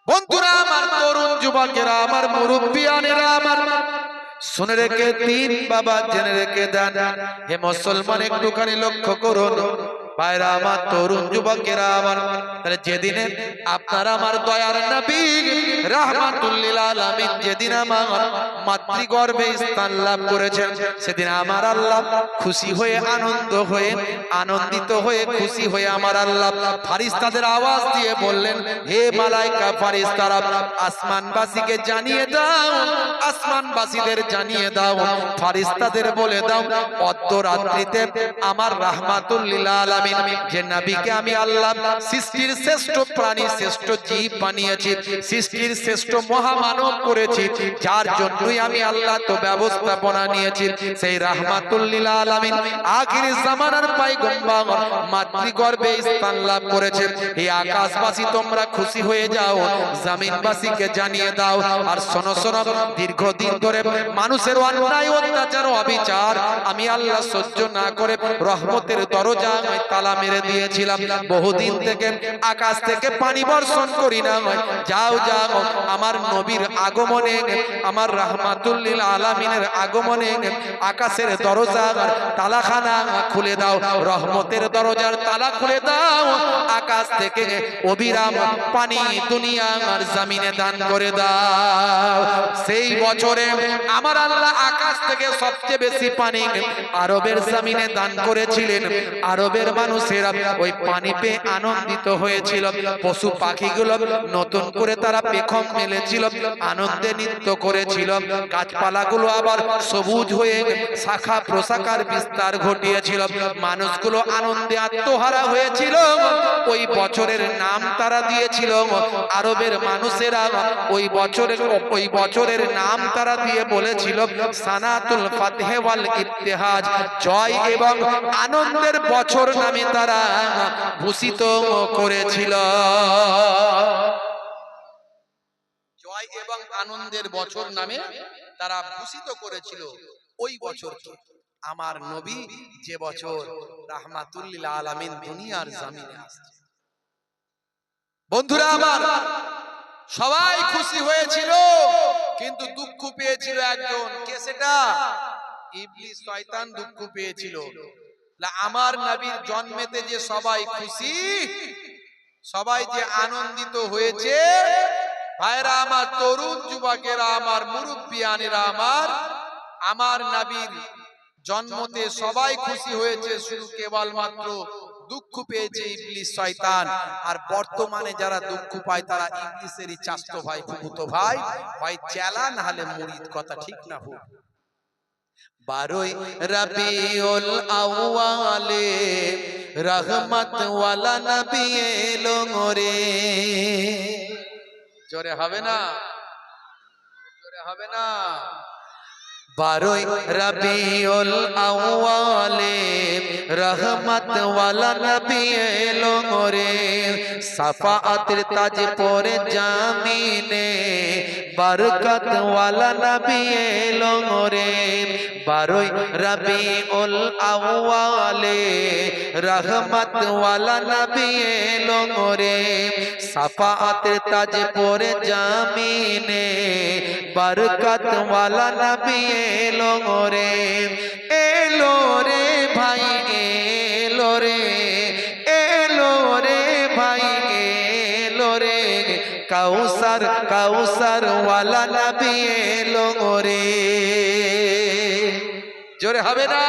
বন্ধুরা আমার, তরুণ যুবকেরা আমার, মুরব্বিয়ানেরা আমার, শুনে রেখে দিন বাবা, জেনে রেখে দেন। হে মুসলমান, একটুখানি লক্ষ্য করুন ভাইরা আমার, তরুণ যুবকেরা আমার, তাহলে যেদিনে আপনার আমার দয়ার নবী রাহমাতুল লিল আলামিন যেদিন আমার মাতৃগর্ভে স্থান লাভ করেছেন, সেদিন আমার আল্লাহ খুশি হয়ে, আনন্দিত হয়ে, খুশি হয়ে আমার আল্লাহ ফারিস্তাদের আওয়াজ দিয়ে বললেন, হে মালায়েকা ফারিস্তারা, আসমানবাসীকে জানিয়ে দাও, আসমানবাসীদের জানিয়ে দাও, ফারিস্তাদের বলে দাও, অর্ধরাত্রিতে আমার রাহমাতুল লিল আলামিন যে নবীকে আমি আল্লাহ সৃষ্টির শ্রেষ্ঠ প্রাণী, শ্রেষ্ঠ জীব বানিয়েছি, সৃষ্টির শ্রেষ্ঠ মহামানব করেছি, যার জন্যই আমি আল্লাহ তো ব্যবস্থাপনা নিয়েছি, সেই রাহমাতুল লিল আলামিন আখির জামানার পয়গম্বর মাতৃগর্ভে স্থান লাভ করেছে। এই আকাশবাসী তোমরা খুশি হয়ে যাও, জমিনবাসীকে জানিয়ে দাও। আর শোনো শোনো, দীর্ঘদিন ধরে মানুষের অন্যায়, অত্যাচার, অবিচার আমি আল্লাহ সহ্য না করে রহমতের দরজা তালা মেরে দিয়েছিলাম। বহুদিন থেকে আকাশ থেকে পানি বর্ষণ করি না। যাও যাও, আমার নবীর আগমনে, আমার রাহমাতুল লিল আলামিনের আগমনে আকাশের দরজার তালাখানা খুলে দাও, রহমতের দরজার তালা খুলে দাও, আকাশ থেকে অবিরাম পানি দুনিয়ার জমিনে দান করে দাও। সেই বছরে আমার আল্লাহ আকাশ থেকে সবচেয়ে বেশি পানি আরবের জমিনে দান করেছিলেন। আরবের মানুষেরা ওই পানি পেয়ে আনন্দিত হয়েছিল। পশু পাখিগুলো নতুন করে তারা পেখম মেলেছিল, আনন্দে নৃত্য করেছিল। গাছপালাগুলো আবার সবুজ হয়ে শাখা প্রশাখার বিস্তার ঘটিয়েছিল। মানুষগুলো আনন্দে আত্মহারা হয়েছিল। ওই বছরের নাম তারা দিয়েছিল, আরবের মানুষেরা ওই বছরের নাম তারা দিয়ে বলেছিল সানাতুল ফাতহ ওয়াল ইবতিহাজ, জয় এবং আনন্দের বছর নামে তারা ভূষিত করেছিল। জয় এবং আনন্দের বছর নামে তারা ভূষিত করেছিল ওই বছরকে। আমার নবী যে বছর রাহমাতুল লিল আলামিন দুনিয়ার জমিনে আসছে, বন্ধুরা আমার, সবাই খুশি হয়েছিল, কিন্তু দুঃখ পেয়েছিল একজন। কে সেটা? ইবলিস, শয়তান দুঃখ পেয়েছিল। আমার নবীর জন্মেতে যে সবাই খুশি, সবাই যে আনন্দিত হয়েছে, ভাইরা আমার, তরুণ যুবকেরা আমার, মুরব্বিয়ানেরা আমার, আমার নবীর জন্মতে সবাই খুশি হয়েছে, শুধু কেবলমাত্র দুঃখ পেয়েছে ইবলিস, শয়তান। আর বর্তমানে যারা দুঃখ পায় তারা ইবলিসেরই চাচতো ভাই, ফুফুতো ভাই, হয় চেলা না হলে মুরিদ। কথা ঠিক না? হোক 12 রবিউল আউয়ালে রহমত ওয়ালা নবী এলো রে। জোরে হবে না? জোরে হবে না? 12 রবিউল আউয়ালে রহমত ওয়ালা নবী এলো রে, সাফাআতের তাজ পরে জামিনে বরকত ওয়ালা নবী এলো রে। 12 রবিউল আউয়ালে রহমত ওয়ালা নবী এলো রে, সাফাআতের তাজ পরে জামিনে বরকত ওয়ালা নবী এলো রে। এলো রে ভাই, এলো রে, এলো রে ভাই, এলো রে, কাউসার, কাউসার ওয়ালা নবী এলো রে। জোরে হবে না?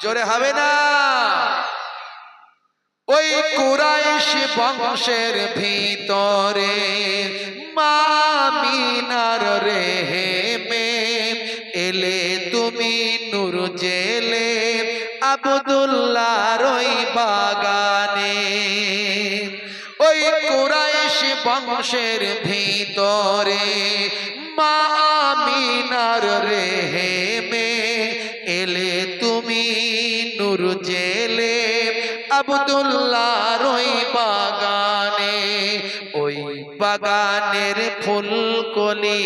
জোরে হবে না? ওই কুরাইশ বংশের ভিতরে মামিনার রেহেমে এলে তুমি নূর জেলে আব্দুল্লাহর ওই বাগানে। ওই কুরাইশ বংশের ভিতরে মামিনার রেহেমে এলে তুমি নূর জেলে আব্দুল্লাহর ওই বাগানে। ওই বাগানের ফুলকলি,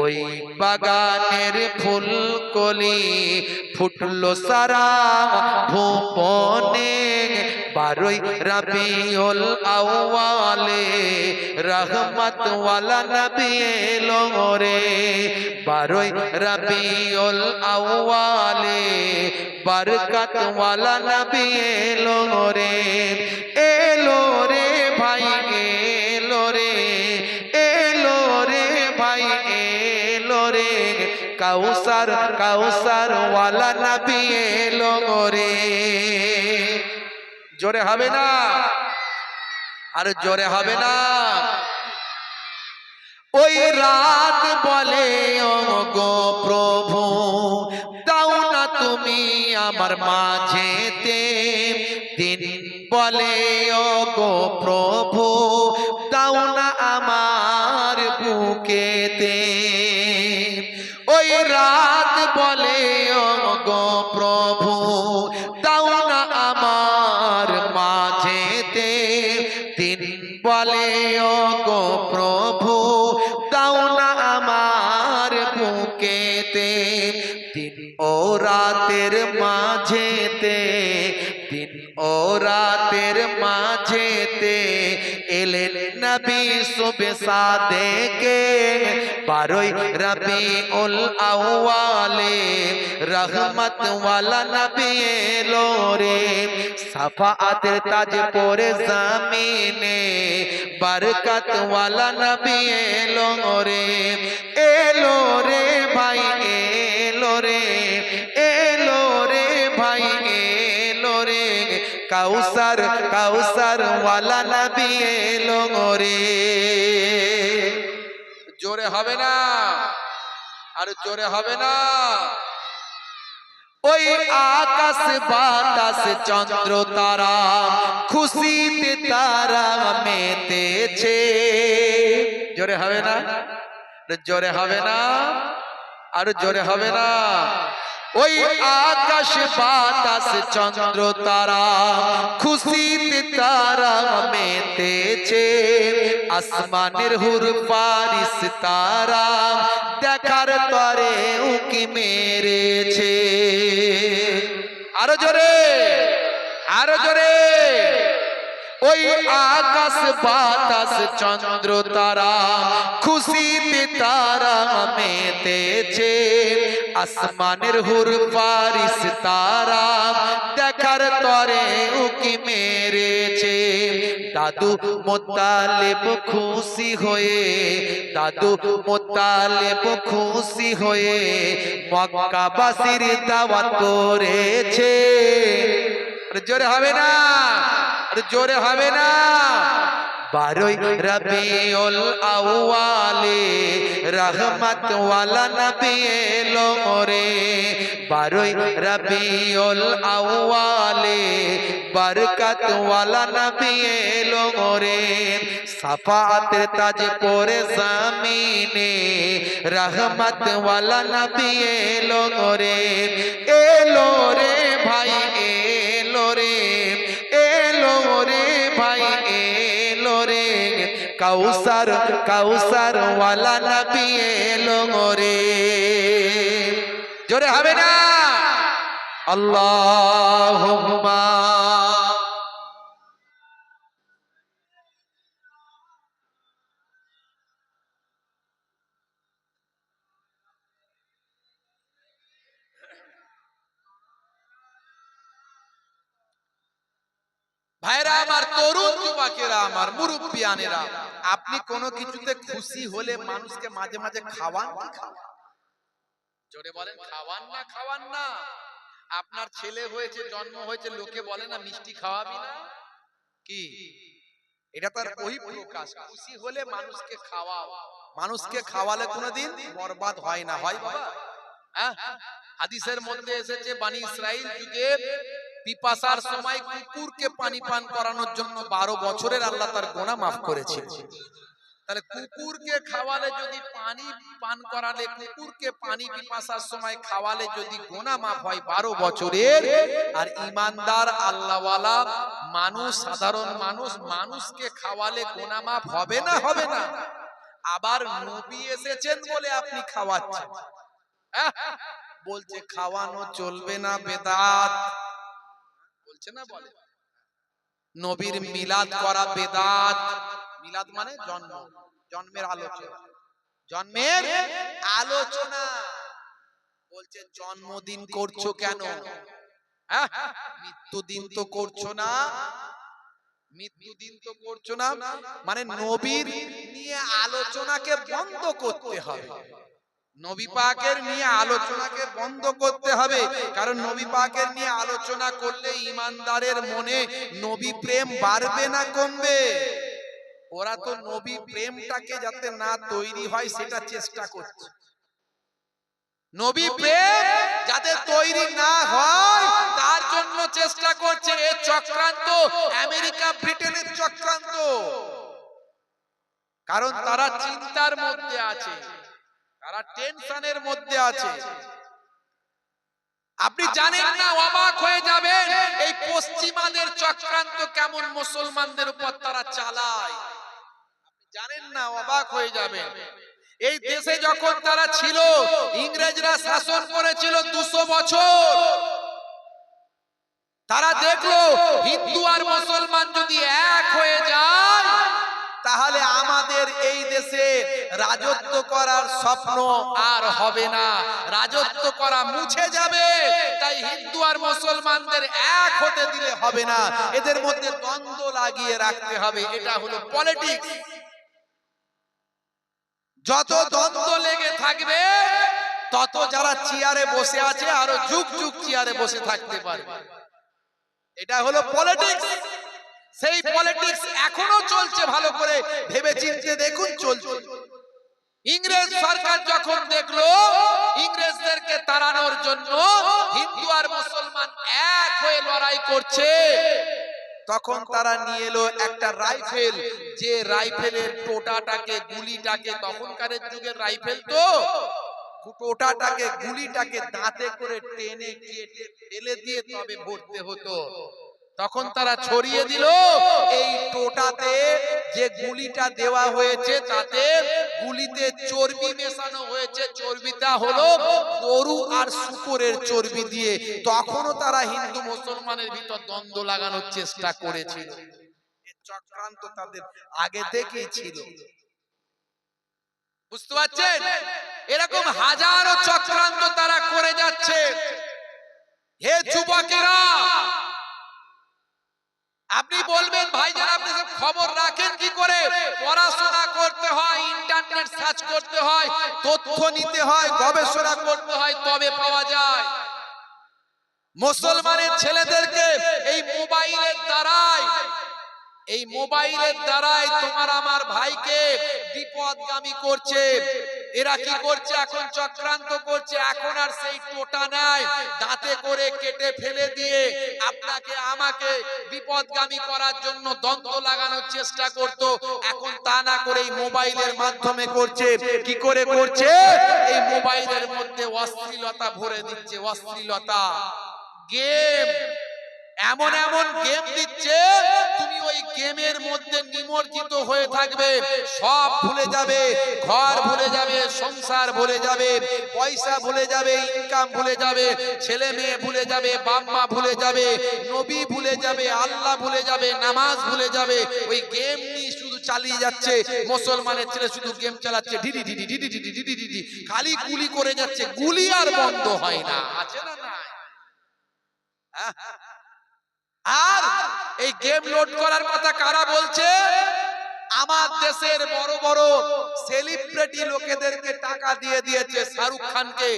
ওই বাগানের ফুলকলি ফুটলো সারা ভুবনে। 12 রবিউল আউয়ালে রহমত ওয়ালা নবী এলো রে, 12 রবিউল আউয়ালে বরকত ওয়ালা নবী এলো রে, এলো রে ভাই এলো রে, এলো রে ভাই এলো রে, কাউসার কাউসার ওয়ালা নবী এলো রে। জোরে হবে না? আর জোরে হবে না? ওই রাত বলে ও গো প্রভু দাও না তুমি আমার মাঝেতে, দিন বলে ও গো প্রভু দাও না আমার বুকেতে, ওই রাত বলে ও গো প্রভু দাও না আমার মাঝেতে, দিন বলে ও গো প্রভু দাও না আমার বুকেতে, দিন ও রাতের মাঝেতে, দিন ও রাতের মাঝেতে এলেন নবী সুবে সাদেকে, 12 রবিউল আউয়ালে রহমত ওয়ালা নবী এলো রে, সাফাআতের তাজ পরে জমিনে বরকত ওয়ালা নবী এলো রে, এলো রে ভাই এলো রে, এলো রে ভাই এলো রে, কাউসার কাউসার ওয়ালা নবী এলো রে। জোরে হবে না? আর জোরে হবে না? ওই আকাশ বাতাস চন্দ্র তারা খুশিতে তারা মেতেছে। জোরে হবে না? জোরে হবে না? আর জোরে হবে না? ওই আকাশ বাতাস চন্দ্র তারা খুশিতে তারা মেতেছে, আসমানের হুর ফারিস তারা দেখার তরে উকি মেরেছে। আরো জোরে, আরো জোরে। ওই আকাশ বাতাস চন্দ্র তারা খুশিতে তারা মেতেছে, আসমানের হুর ফারিস তারা দেখার তরে উকি মেরেছে। দাদু মুত্তালিব খুশি হয়ে, দাদু মুত্তালিব খুশি হয়ে মক্কাবাসীর দাওয়াত করেছে। জোরে হবে না? জোরে হবে না? 12 রবিউল আউয়ালে রহমত ওয়ালা নবী এলো রে, 12 রবিউল আউয়ালে বরকত ওয়ালা নবী এলো রে, সাফাতের তাজ পরে জমিনে রহমত ওয়ালা নবী এলো রে, এলো রে ভাই এলো রে, এলো রে ভাই এলো রে, কাউসার কাউসার ওয়ালা নবী এলো রে। জোরে হবে না? আল্লাহুম্মা ভাইরা আমার, তরুণ যুবকেরা আমার, মুরব্বিয়ানেরা, আপনি কোনো কিছুতে খুশি হলে মানুষকে মাঝে মাঝে খাওয়ান না? খাওয়ান? জোরে বলেন, খাওয়ান না? খাওয়ান না? আপনার ছেলে হয়েছে, জন্ম হয়েছে, লোকে বলে না মিষ্টি খাওয়াবি না? কি এটা তার ওই প্রকাশ। খুশি হলে মানুষকে খাওয়াও। মানুষকে খাওয়ালে কোনোদিন বরবাদ হয় না। হয় বাবা? হ্যাঁ, হাদিসের মধ্যে এসেছে বানি ইসরাইল যুগে পিপাসার সময় কুকুরকে পানি পান করানোর জন্য 12 বছরের আল্লাহ তার গুনাহ মাফ করেছিল। তাহলে কুকুরকে খাওয়ালে যদি পানি পান করালে, কুকুরকে পানি পিপাসার সময় খাওয়ালে যদি গুনাহ মাফ হয় 12 বছরের, আর ইমানদার আল্লাহওয়ালা মানুষ, সাধারণ মানুষ, মানুষকে খাওয়ালে গুনাহ মাফ হবে না? হবে না? আবার নবী এসেছেন বলে আপনি খাওয়াচ্ছেন, বলছে খাওয়ানো চলবে না, বেদাত বলছে না? বলে নবীর মিলাদ করা বেদাত মিলাদ মানে জন্ম, জন্মের আলোচনা, জন্মের আলোচনা। বলছে জন্মদিন করছো কেন? হ্যাঁ, মৃত্যুদিন তো করছো না, মৃত্যুদিন তো করছো না, মানে নবীর নিয়ে আলোচনাকে বন্ধ করতে হবে। নবী পাকের নিয়ে আলোচনাকে বন্ধ করতে হবে, কারণ নবী পাকের নিয়ে আলোচনা করলে ঈমানদারের মনে নবী প্রেম বাড়বে না কমবে? ওরা তো নবী প্রেমটাকে যাতে না তৈরি হয় সেটা চেষ্টা করছে। নবী প্রেম যাতে তৈরি না হয় তার জন্য চেষ্টা করছে। এই চক্রান্ত আমেরিকা ব্রিটেনের চক্রান্ত, কারণ তারা চিন্তার মধ্যে আছে, তারা টেনশনের মধ্যে আছে। আপনি জানেন না, অবাক হয়ে যাবেন এই পশ্চিমাদের চক্রান্ত কেমন মুসলমানদের উপর তারা চালায়। জানেন না, অবাক হয়ে যাবেন। এই দেশে যখন তারা ছিল, ইংরেজরা শাসন করেছিল 200 বছর। তারা দেখলো হিন্দু আর মুসলমান যদি এক হয়ে যায় তাহলে আমাদের এই দেশে রাজত্ব করার স্বপ্ন আর হবে না, রাজত্ব করা মুছে যাবে। তাই হিন্দু আর মুসলমানদের এক হতে দিলে হবে না, এদের মধ্যে দ্বন্দ্ব লাগিয়ে রাখতে হবে। এটা হলো পলিটিক্স। যত দ্বন্দ্ব লেগে থাকবে তত যারা চেয়ারে বসে আছে আরো যুগ যুগ চেয়ারে বসে থাকতে পারবে। এটা হলো পলিটিক্স। সেই পলিটিক্স এখনো চলছে, ভালো করে ভেবে চিন্তে দেখুন চলছে। ইংরেজ সরকার যখন দেখলো ইংরেজদেরকে তাড়ানোর জন্য হিন্দু আর মুসলমান এক হয়ে লড়াই করছে, তখন তারা নিয়ে এলো একটা রাইফেল, যে রাইফেলের টোটাটাকে, গুলিটাকে, তখনকার যুগের রাইফেল তো টোটাটাকে, গুলিটাকে দাঁতে করে টেনে কেটে ফেলে দিয়ে তবে ভরতে হতো। তখন তারা ছড়িয়ে দিল এই টোটাতে যে গুলিটা দেওয়া হয়েছে তাতে গুলিতে চর্বি মেশানো হয়েছে, চর্বিটা হলো গরু আর শূকরের চর্বি দিয়ে। তখনও তারা হিন্দু মুসলমানের ভিতর দ্বন্দ্ব লাগানোর চেষ্টা করেছিল। এই চক্রান্ত তাদের আগে থেকেই ছিল, বুঝতে পারছেন? এরকম হাজারো চক্রান্ত তারা করে যাচ্ছে। হে যুবকেরা, আপনি বলবেন ভাইজান আপনি সব খবর রাখেন কি করে? পড়াশোনা করতে হয়, ইন্টারনেট সার্চ করতে হয়, তথ্য নিতে হয়, গবেষণা করতে হয়, তবে পাওয়া যায়। মুসলমানের ছেলেদেরকে এই মোবাইলের দ্বারাই, এই মোবাইলের দ্বারাই তোমার আমার ভাইকে বিপদগামী করছে। এরা কি করছে? এখন চক্রান্ত করছে। এখন আর সেই টোটা নাই, দাঁতে করে কেটে ফেলে দিয়ে আপনাকে আমাকে বিপদগামী করার জন্য দ্বন্দ্ব লাগানোর চেষ্টা করত। এখন তা না করে এই মোবাইলের মাধ্যমে করছে। কি করে করছে? এই মোবাইলের মধ্যে অশ্লীলতা ভরে দিচ্ছে, অশ্লীলতা গেম, এমন এমন গেম দিচ্ছে তুমি ওই গেমের মধ্যে নিমজ্জিত হয়ে থাকবে, সব ভুলে যাবে, ঘর ভুলে যাবে, সংসার ভুলে যাবে, পয়সা ভুলে যাবে, ইনকাম ভুলে যাবে, ছেলে মেয়ে ভুলে যাবে, বাপ মা ভুলে যাবে, নবী ভুলে যাবে, আল্লাহ ভুলে যাবে, নামাজ ভুলে যাবে। ওই গেম নিয়ে শুধু চালিয়ে যাচ্ছে। মুসলমানের ছেলে শুধু গেম চালাচ্ছে, DD DD DD DD DD DD, খালি গুলি করে যাচ্ছে, গুলি আর বন্ধ হয় না। আছে না না? আর এই গেম লোড করার কথা কারা বলছে? আমার দেশের বড় বড় সেলিব্রিটি লোকেদেরকে টাকা দিয়ে দিয়েছে, শাহরুখ খানকে,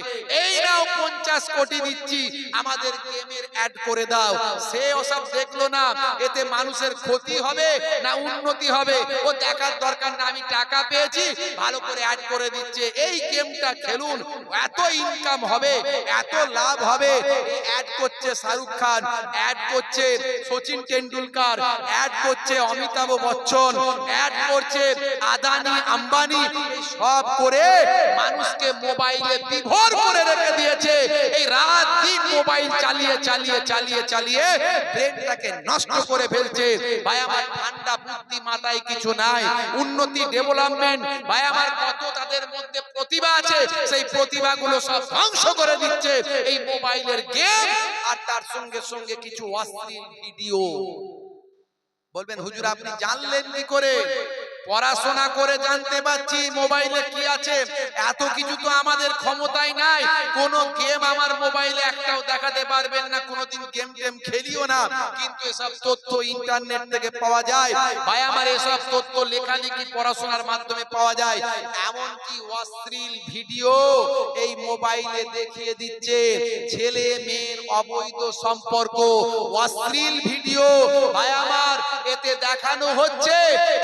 এই নাও 50 কোটি দিচ্ছি, আমাদের গেমের অ্যাড করে দাও। সে ওসব দেখলো না, এতে মানুষের ক্ষতি হবে না উন্নতি হবে ও দেখার দরকার না। আমি টাকা পেয়েছি, ভালো করে অ্যাড করে দিচ্ছে, এই গেমটা খেলুন, এত ইনকাম হবে, এত লাভ হবে। অ্যাড করছে শাহরুখ খান, অ্যাড করছে সচিন টেন্ডুলকার, অ্যাড করছে অমিতাভ বচ্চন, অ্যাড করছে আদানি আম্বানি, সব করে মানুষকে মোবাইলে বিভোর করে রেখে দিয়েছে। এই রাত দিন মোবাইল চালিয়ে চালিয়ে চালিয়ে চালিয়ে ব্রেনটাকে নষ্ট করে ফেলছে। ভাই আমার ঠান্ডা বুদ্ধি মাথায় কিছু নাই, উন্নতি ডেভেলপমেন্ট, ভাই আমার কত তাদের মধ্যে প্রতিভা আছে, সেই প্রতিভাগুলো সব ধ্বংস করে দিচ্ছে এই মোবাইলের গেম আর তার সঙ্গে সঙ্গে কিছু অশ্লীল ভিডিও। বলবেন হুজুর আপনি জানলেন কি করে? পড়াশোনা করে জানতে পারছি মোবাইলে কি আছে, এত কিছু তো আমাদের ক্ষমতায় নাই। কোন গেম আমার মোবাইলে একটাও দেখাতে পারবেন না, কোনোদিন গেম টেম খেলিও না, কিন্তু এসব তথ্য ইন্টারনেট থেকে পাওয়া যায়। ভাই আমার এসব তথ্য লেখালেখি পড়াশোনার মাধ্যমে পাওয়া যায়। এমনকি অশ্লীল ভিডিও এই মোবাইলে দেখিয়ে দিচ্ছে, ছেলে মেয়ের অবৈধ সম্পর্ক, অশ্লীল ভিডিও ভাই আমার এতে দেখানো হচ্ছে।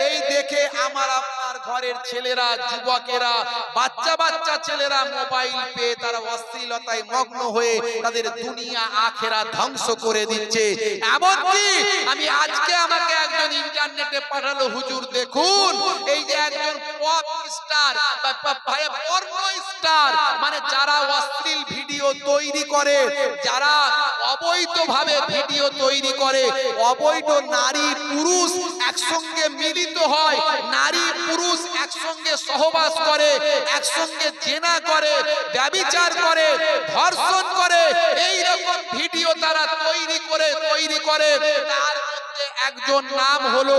এই দেখে আমার আপনার ঘরের ছেলেরা, যুবকেরা, বাচ্চা বাচ্চা ছেলেরা মোবাইল পেয়ে তারা অশ্লীলতায় মগ্ন হয়ে তাদের দুনিয়া আখেরা ধ্বংস করে দিচ্ছে। এমনকি আমি আজকে আমাকে একজন ইন্টারনেটে পাঠালো, হুজুর দেখুন এই যে একজন পপ স্টার বা পর্ন স্টার, মানে যারা অশ্লীল ভিডিও তৈরি করে, যারা অবৈধভাবে ভিডিও তৈরি করে, অবৈধ নারী পুরুষ একসঙ্গে মিলিত হয়, নারী পুরুষ একসঙ্গে সহবাস করে, একসঙ্গে জেনা করে, ব্যভিচার করে, ধর্ষণ করে, এই রকম ভিডিও তারা তৈরি করে। তার মধ্যে একজন নাম হলো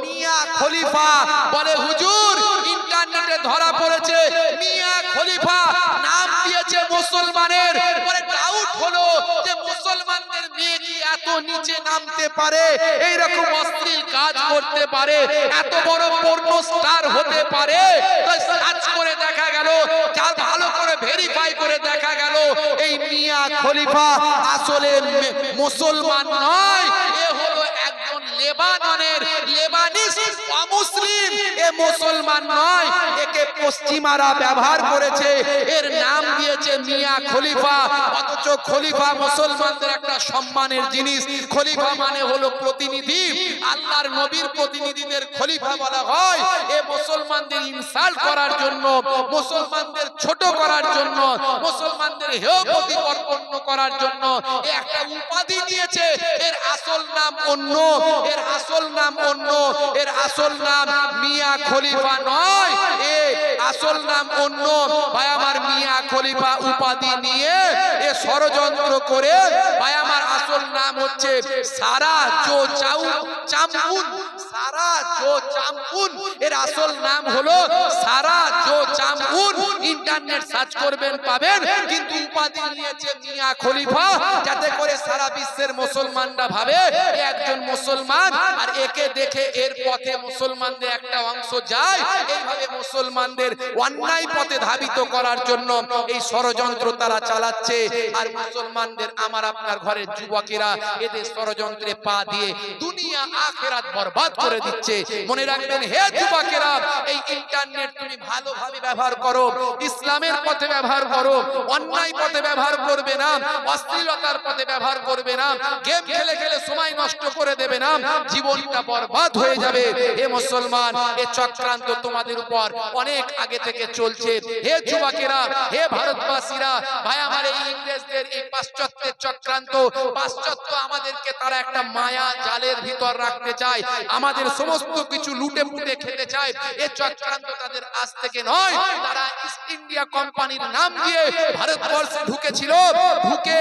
মিয়া খলিফা। বলে হুজুর ইন্টারনেটে ধরা পড়েছে মিয়া খলিফা, নাম দিয়েছে মুসলমানের। পরে ডাউট হলো যে মুসলমানদের মেয়ে কি এত নিচে নামতে পারে, এই রকম অশ্লীল কাজ করতে পারে, এত বড় পর্ন স্টার হতে পারে? সার্চ করে দেখা গেল, যা ভালো করে ভেরিফাই করে দেখা গেল এই মিয়া খলিফা আসলে মুসলমান নয়, এ হলো একজন লেবাননের লেবানিস অমুসলিম, এ মুসলমান নয়, একে পশ্চিমারা ব্যবহার করেছে, এর নাম দিয়েছে মিয়া খলিফা। অথচ খলিফা মুসলমানদের একটা সম্মানের জিনিস। খলিফা মানে হলো প্রতিনিধি, আল্লাহর নবীর প্রতিনিধিদের খলিফা বলা হয়। এ মুসলমানদের ইনসাল্ট করার জন্য, মুসলমানদের ছোট করার জন্য, মুসলমানদের হেয় প্রতিপন্ন করার জন্য এ একটা উপাধি দিয়েছে। এর আসল নাম অন্য, এর আসল নাম অন্য, এর আসল নাম মিয়া খলিফা নয়, এ আসল নাম অন্য। ভাই আমার মিয়া খলিফা উপাধি নিয়ে এ ষড়যন্ত্র করে, ভাই আমার আসল নাম হচ্ছে সারা জো চাম্পুন, সারা জো চাম্পুন, এর আসল নাম হলো সারা জো চাম্পুন। ইন্টারনেট সার্চ করবেন পাবেন, কিন্তু উপাধি নিয়েছে মিয়া খলিফা, যাতে করে সারা বিশ্বের মুসলমানরা ভাবে এ একজন মুসলমান, আর একে দেখে এর পথে মুসলমানদের একটা অংশ যায়। এইভাবে মুসলমানদের অন্যায় পথে ধাবিত করার জন্য এই ষড়যন্ত্র তারা চালাচ্ছে। আর মুসলমানদের, আমার আপনার ঘরের যুবকেরা এদের ষড়যন্ত্রে পা দিয়ে দুনিয়া আখিরাত বরবাদ করে দিচ্ছে। মনে রাখবেন হে যুবকেরা, এই ইন্টারনেট তুমি ভালোভাবে ব্যবহার করো, ইসলামের পথে ব্যবহার করো, অন্যায় পথে ব্যবহার করবে না, অশ্লীলতার পথে ব্যবহার করবে না, গেম খেলে খেলে সময় নষ্ট করে দেবে না, জীবনটা বরবাদ হয়ে যাবে। হে মুসলমান, এই চক্রান্ত তোমাদের উপর অনেক আগে থেকে চলছে। হে যুবকেরা, হে ভারতবাসীরা, ভাই আমার এই ইংরেজদের এই পাশ্চাত্যের চক্রান্ত, পাশ্চাত্য আমাদেরকে তারা একটা মায়া জালের ভিতর রাখতে চায়, আমাদের সমস্ত কিছু লুটে পুটে খেতে চায়। এই চক্রান্ত তাদের আজ থেকে নয়, তারা ইস্ট ইন্ডিয়া কোম্পানির নাম দিয়ে ভারতবর্ষে ঢুকেছিল, ঢুকে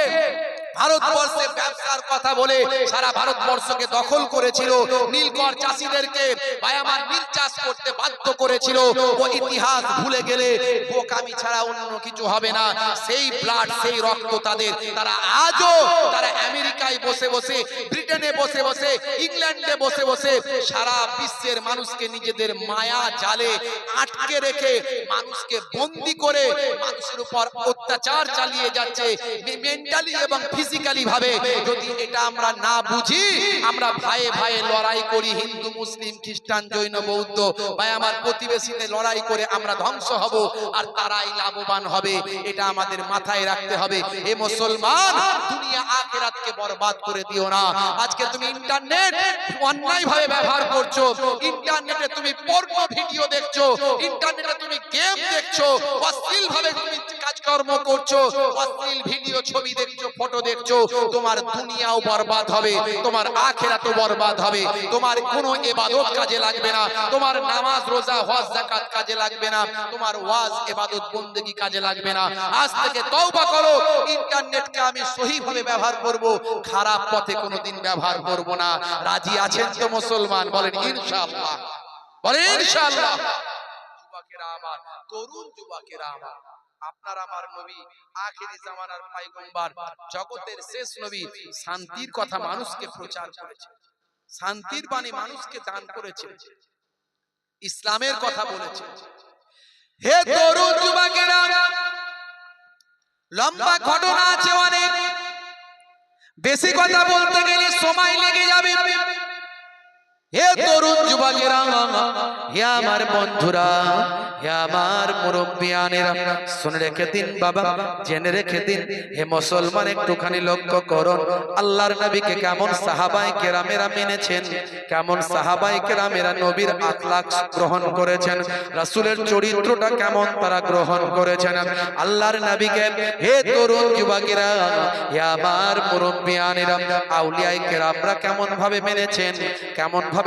ভারতবর্ষে ব্যবসার কথা বলে সারা ভারতবর্ষকে দখল করেছিল, নীলকর চাষীদেরকে ভাই আমার নীল চাষ করতে বাধ্য করেছিল। ও ইতিহাস ভুলে গেলে বোকামি ছাড়া অন্য কিছু হবে না। সেই ব্লাড, সেই রক্ত তাদের, তারা আজও তারা আমেরিকায় বসে বসে, ব্রিটেনে বসে বসে, ইংল্যান্ডে বসে বসে সারা বিশ্বের মানুষকে নিজেদের মায়া জালে আটকে রেখে, মানুষকে বন্দী করে মানুষের উপর অত্যাচার চালিয়ে যাচ্ছে, মেন্টালি এবং ফিজিক্যালি ভাবে। যদি এটা আমরা না বুঝি, আমরা ভাইয়ে ভাইয়ে লড়াই করি, হিন্দু মুসলিম খ্রিস্টান জৈন বৌদ্ধ, ভাই আমার প্রতিবেশীদের লড়াই করে আমরা ধ্বংস হব, আর তারাই লাভবান হবে। এটা আমাদের মাথায় রাখতে হবে। এ মুসলমান, দুনিয়া আখিরাতকে বরবাদ করে দিও না। আজকে তুমি ইন্টারনেট অন্যায় ভাবে ব্যবহার করছো, ইন্টারনেটে তুমি পর্ন ভিডিও দেখছো, ইন্টারনেটে তুমি গেম দেখছো, অশ্লীল ভাবে তুমি কাজকর্ম করছো, অশ্লীল ভিডিও ছবি দেখছো, ফটো দেখছো, তোমার দুনিয়াও বরবাদ হবে, তোমার আখিরাতও বরবাদ হবে। তোমার কোনো ইবাদত কাজে লাগবে না, তোমার নামাজ রোজা হজ যাকাত কাজে লাগবে না, তোমার ওয়াজ ইবাদত বندگی কাজে লাগবে না। আজ থেকে তওবা করো, ইন্টারনেটকে আমি সহিভাবে ব্যবহার করব, খারাপ পথে কোনোদিন ব্যবহার করব না। রাজি আছেন তো মুসলমান? বলেন ইনশাআল্লাহ। বলেন ইনশাআল্লাহ। যুবকেরা আমার, তরুণ যুবকেরা আমার, আপনার আমার নবী আখেরি জামানার পয়গম্বর, জগতের শেষ নবী শান্তির কথা মানুষকে প্রচার করেছেন, শান্তির বাণী মানুষকে দান করেছেন, ইসলামের কথা বলেছেন। হে তরুণ যুবকেরা, লম্বা ঘটনা আছে অনেক, বেশি কথা বলতে গেলে সময় লেগে যাবে। হে তরুণ যুবকেরা, হে আমার বন্ধুরা, হে আমার মুরব্বিয়ানেরা, শুনে রেখে দিন বাবা, জেনে রেখে দিন। হে মুসলমান, একটুখানি লক্ষ্য করুন আল্লাহর নবীকে কেমন সাহাবায়ে কেরামেরা মেনেছেন, কেমন সাহাবায়ে কেরামেরা নবীর আখলাক গ্রহণ করেছেন, রাসূলের চরিত্রটা কেমন তারা গ্রহণ করেছেন। আল্লাহর নবীকে হে তরুণ যুবকেরা, হে আমার মুরব্বিয়ানেরা, আউলিয়ায়ে কেরামরা কেমন ভাবে মেনেছেন, কেমন ভাবে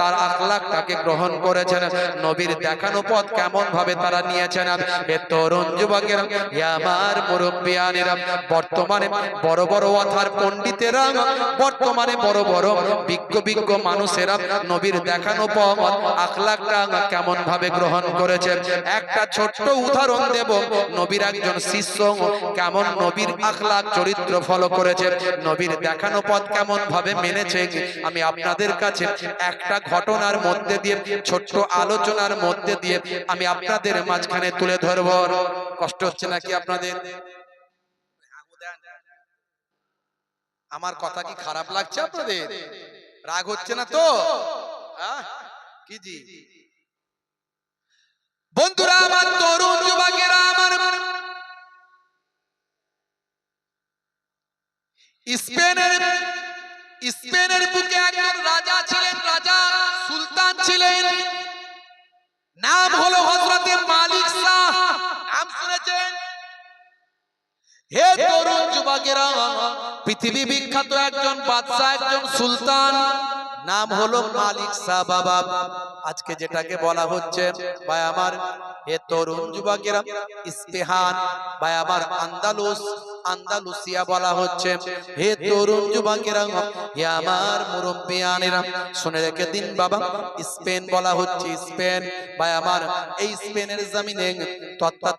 তার আখলাকটাকে গ্রহণ করেছেন, নবীর দেখানো পথ কেমন ভাবে তারা নিয়েছেন। হে তরুণ যুবকেরা, হে আমার মুরব্বিয়ানেরা, বর্তমানে বড় বড় ওয়াথার পণ্ডিতেরা, বর্তমানে বড় বড় বিজ্ঞ মানুষেরা নবীর দেখানো পথ আখলাকটা কেমন ভাবে গ্রহণ করেছেন। একটা ছোট্ট উদাহরণ দেব, নবীর একজন শিষ্য কেমন নবীর আখলাক চরিত্র ফলো করেছে, নবীর দেখানো পথ কেমন ভাবে মেনেছে, আমি আপনাদের কাছে একটা ঘটনার মধ্যে দিয়ে, ছোট্ট আলোচনার মধ্যে দিয়ে আমি আপনাদের মাঝখানে তুলে ধরব। কষ্ট হচ্ছে নাকি আপনাদের? আমার কথা কি খারাপ লাগছে আপনাদের? রাগ হচ্ছে না তো? কি জি বন্ধুরা আমার, তরুণ যুবকেরা আমার, স্পেনের বুকে একজন রাজা ছিলেন, রাজা সুলতান ছিলেন, নাম হলো হযরতে মালিক শাহ। নাম শুনেছেন? হে তরুণ যুবকেরা, পৃথিবী বিখ্যাত একজন বাদশা, একজন সুলতান, নাম হলো মালিক শাহ বাবা। আজকে যেটাকে বলা হচ্ছে ভাই আমার, হে তরুণ যুবকেরা, ইস্পেহান ভাই আমার, আন্দালুসিয়া বলা হচ্ছে। হে তরুণ যুবকেরা, হে আমার মুরব্বিয়ানেরা, শুনে রেখে দিন বাবা, স্পেন বলা হচ্ছে, স্পেন ভাই আমার, এই স্পেনের জমিনে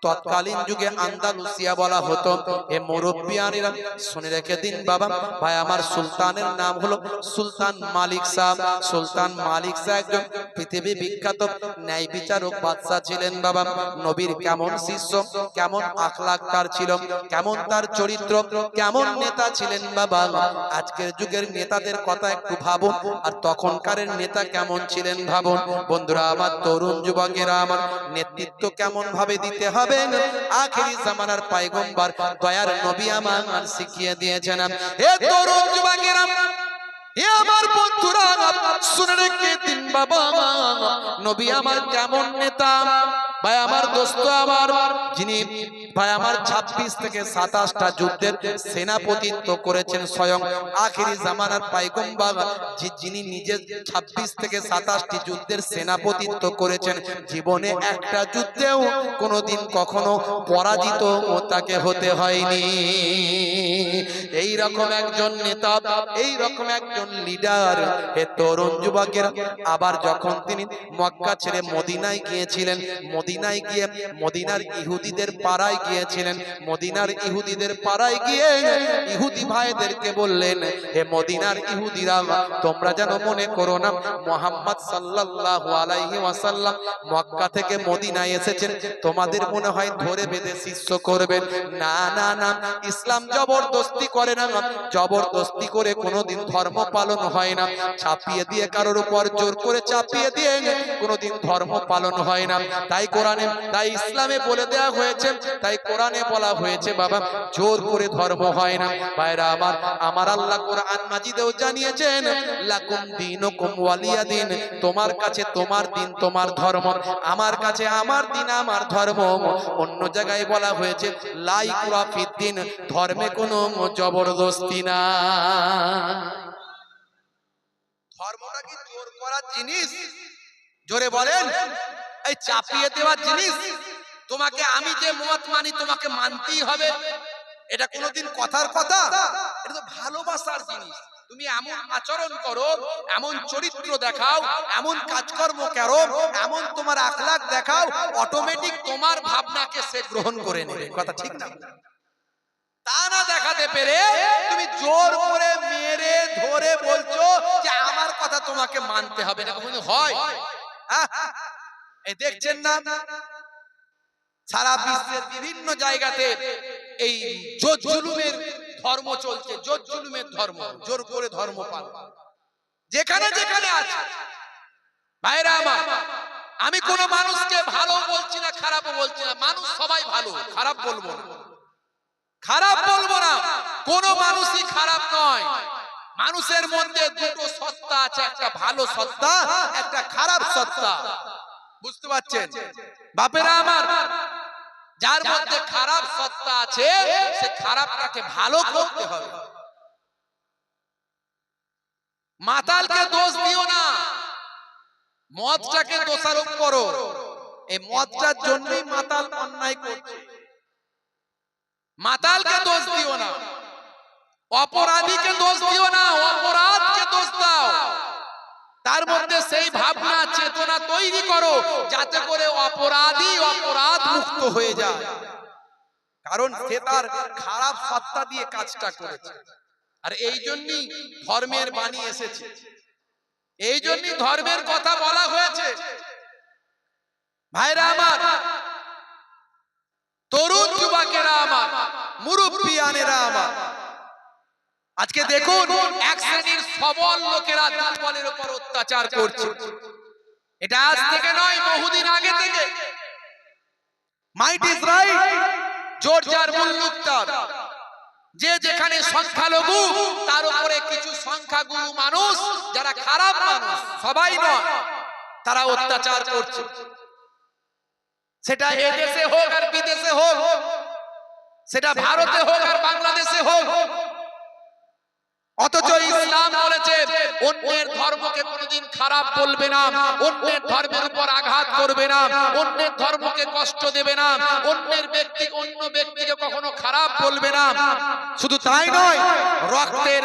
তৎকালীন যুগে আন্দালুসিয়া বলা হতো। হে মুরব্বিয়ানেরা, শুনে রেখে দিন বাবা, ভাই আমার, সুলতানের নাম হলো সুলতান মালিক শাহ। সুলতান মালিক শাহ একজন পৃথিবী বিখ্যাত ন্যায় বিচারক বাদশা ছিলেন বাবা। নবীর কেমন শিষ্য, কেমন আখলাক তার ছিল, কেমন তার চরিত্র, কেমন নেতা ছিলেন বাবা। আজকের যুগের নেতাদের কথা একটু ভাবুন, আর তখনকার নেতা কেমন ছিলেন ভাবুন। বন্ধুরা আমার, তরুণ যুবকেরা আমার, নেতৃত্ব কেমন ভাবে দিতে হবে আখেরি জামানার পয়গম্বর দয়ার নবী আমার শিখিয়ে দিয়েছেন। হে তরুণ যুবকেরা, হে আমার বন্ধুরা, শুনে রেখে দিন বাবা, নবী আমার কেমন নেতা ভাই আমার, দোস্ত আমার, যিনি ভাই আমার 26 থেকে 27টা যুদ্ধের সেনাপতিত্ব করেছেন, স্বয়ং আখেরি জামানার পয়গম্বর, যিনি নিজে 26 থেকে 27টি যুদ্ধের সেনাপতিত্ব করেছেন, জীবনে একটা যুদ্ধেও কোনোদিন কখনো পরাজিত তাকে হতে হয়নি। এই রকম একজন নেতা, এই রকম একজন লিডার। হে তরুণ যুবকেরা, আবার যখন তিনি মক্কা ছেড়ে মদিনায় গিয়েছিলেন, মদিনায় গিয়ে মদিনার ইহুদিদের পাড়ায় গিয়েছিলেন, মদিনার ইহুদিদের পাড়ায় গিয়ে ইহুদি ভাইদেরকে বললেন, হে মদিনার ইহুদিরা, তোমরা যেন মনে করো না মুহাম্মদ সাল্লাল্লাহু আলাইহি ওয়াসাল্লাম মক্কা থেকে মদিনায় এসেছেন, তোমাদের মনে হয় ধরে বেঁধে শিষ্য করবেন। না না না, ইসলাম জবরদস্তি করে না, জবরদস্তি করে কোনোদিন ধর্ম পালন হয় না, চাপিয়ে দিয়ে কারোর উপর জোর করে চাপিয়ে দিয়ে কোনোদিন ধর্ম পালন হয় না। তাই কোরআনে, তাই ইসলামে বলে দেওয়া হয়েছে, তাই কোরআনে বলা হয়েছে বাবা, জোর করে ধর্ম হয় না। ভাইরা আমার, আমার আল্লাহ কোরআন মাজিদেও জানিয়েছেন, লাকুম দীনুকুম ওয়ালিয়া দিন, তোমার কাছে তোমার দিন, তোমার ধর্ম, আমার কাছে আমার দিন, আমার ধর্ম। অন্য জায়গায় বলা হয়েছে লা ইকরাহা ফিদ্দিন, ধর্মে কোনো জবরদস্তি না। ধর্মটা কি জোর করার জিনিস? জোরে বলেন, এই চাপিয়ে দেওয়ার জিনিস? তোমাকে আমি যে মত মানি তোমাকে মানতেই হবে, এটা কোনোদিন কথার কথা? এটা তো ভালোবাসার জিনিস। তুমি এমন আচরণ করো, এমন চরিত্র দেখাও, এমন কাজকর্ম করো, এমন তোমার আখলাক দেখাও, অটোমেটিক তোমার ভাবনাকে সে গ্রহণ করে নেবে। কথা ঠিক না? তা না দেখাতে পেরে তুমি জোর করে মেরে ধরে বলছো যে আমার কথা তোমাকে মানতে হবে। এটা কখনো হয়? এই দেখছেন না, সারা বিশ্বের বিভিন্ন জায়গাতে এই জোর জুলুমের ধর্ম চলছে, জোর জুলুমের ধর্ম, জোর করে ধর্ম পালন যেখানে যেখানে আছে। ভাইরা আমার, আমি কোন মানুষকে ভালো বলছি না, খারাপও বলছি না। মানুষ সবাই ভালো, খারাপ বলবো না, খারাপ বলবো না। কোন মানুষই খারাপ নয়। মানুষের মধ্যে দুটো সত্তা আছে, একটা ভালো সত্তা, একটা খারাপ সত্তা। বুঝতে পারছেন বাপেরা আমার? যার মধ্যে খারাপ সত্তা আছে সে খারাপটাকে ভালো করতে হবে। মাতালকে দোষ দিও না, মদটাকে দোষারোপ করো। এই মদটার জন্যই মাতাল অন্যায় করছে। মাতালকে দোষ দিও না, অপরাধীকে দোষ দিও না, অপরাধকে দোষ দাও। তার মধ্যে সেই ভাবনা চেতনা তৈরি করো যাতে করে অপরাধী অপরাধ মুক্ত হয়ে যায়। কারণ সে তার খারাপ সত্তা দিয়ে কাজটা করেছে। আর এই জন্যই ধর্মের বাণী এসেছে, এই জন্যই ধর্মের কথা বলা হয়েছে। ভাইরা আমার, তরুণ যুবকেরা আমার, মুরব্বিয়ানেরা আমার, আজকে দেখুন এক শ্রেণীর সবল লোকেরা দুর্বলের উপর অত্যাচার করছে। এটা আজ থেকে নয়, বহুদিন আগে থেকে। মাইট ইজ রাইট, জোর যার মুল্লুক তার। যে যেখানে সংখ্যালঘু তার উপরে কিছু সংখ্যাগুরু মানুষ যারা খারাপ মানুষ, সবাই নয়, তারা অত্যাচার করছে। সেটা এদেশে হোক আর বিদেশে হোক, সেটা ভারতে হোক আর বাংলাদেশে হোক। অথচ ইসলাম বলেছে অন্যের ধর্মকে কোনোদিন খারাপ বলবে না, অন্যের ধর্মের উপর আঘাত করবে না, অন্যের ধর্মকে কষ্ট দেবে না, অন্যের ব্যক্তি অন্য ব্যক্তিকে কখনো খারাপ বলবে না। শুধু তাই নয়, রক্তের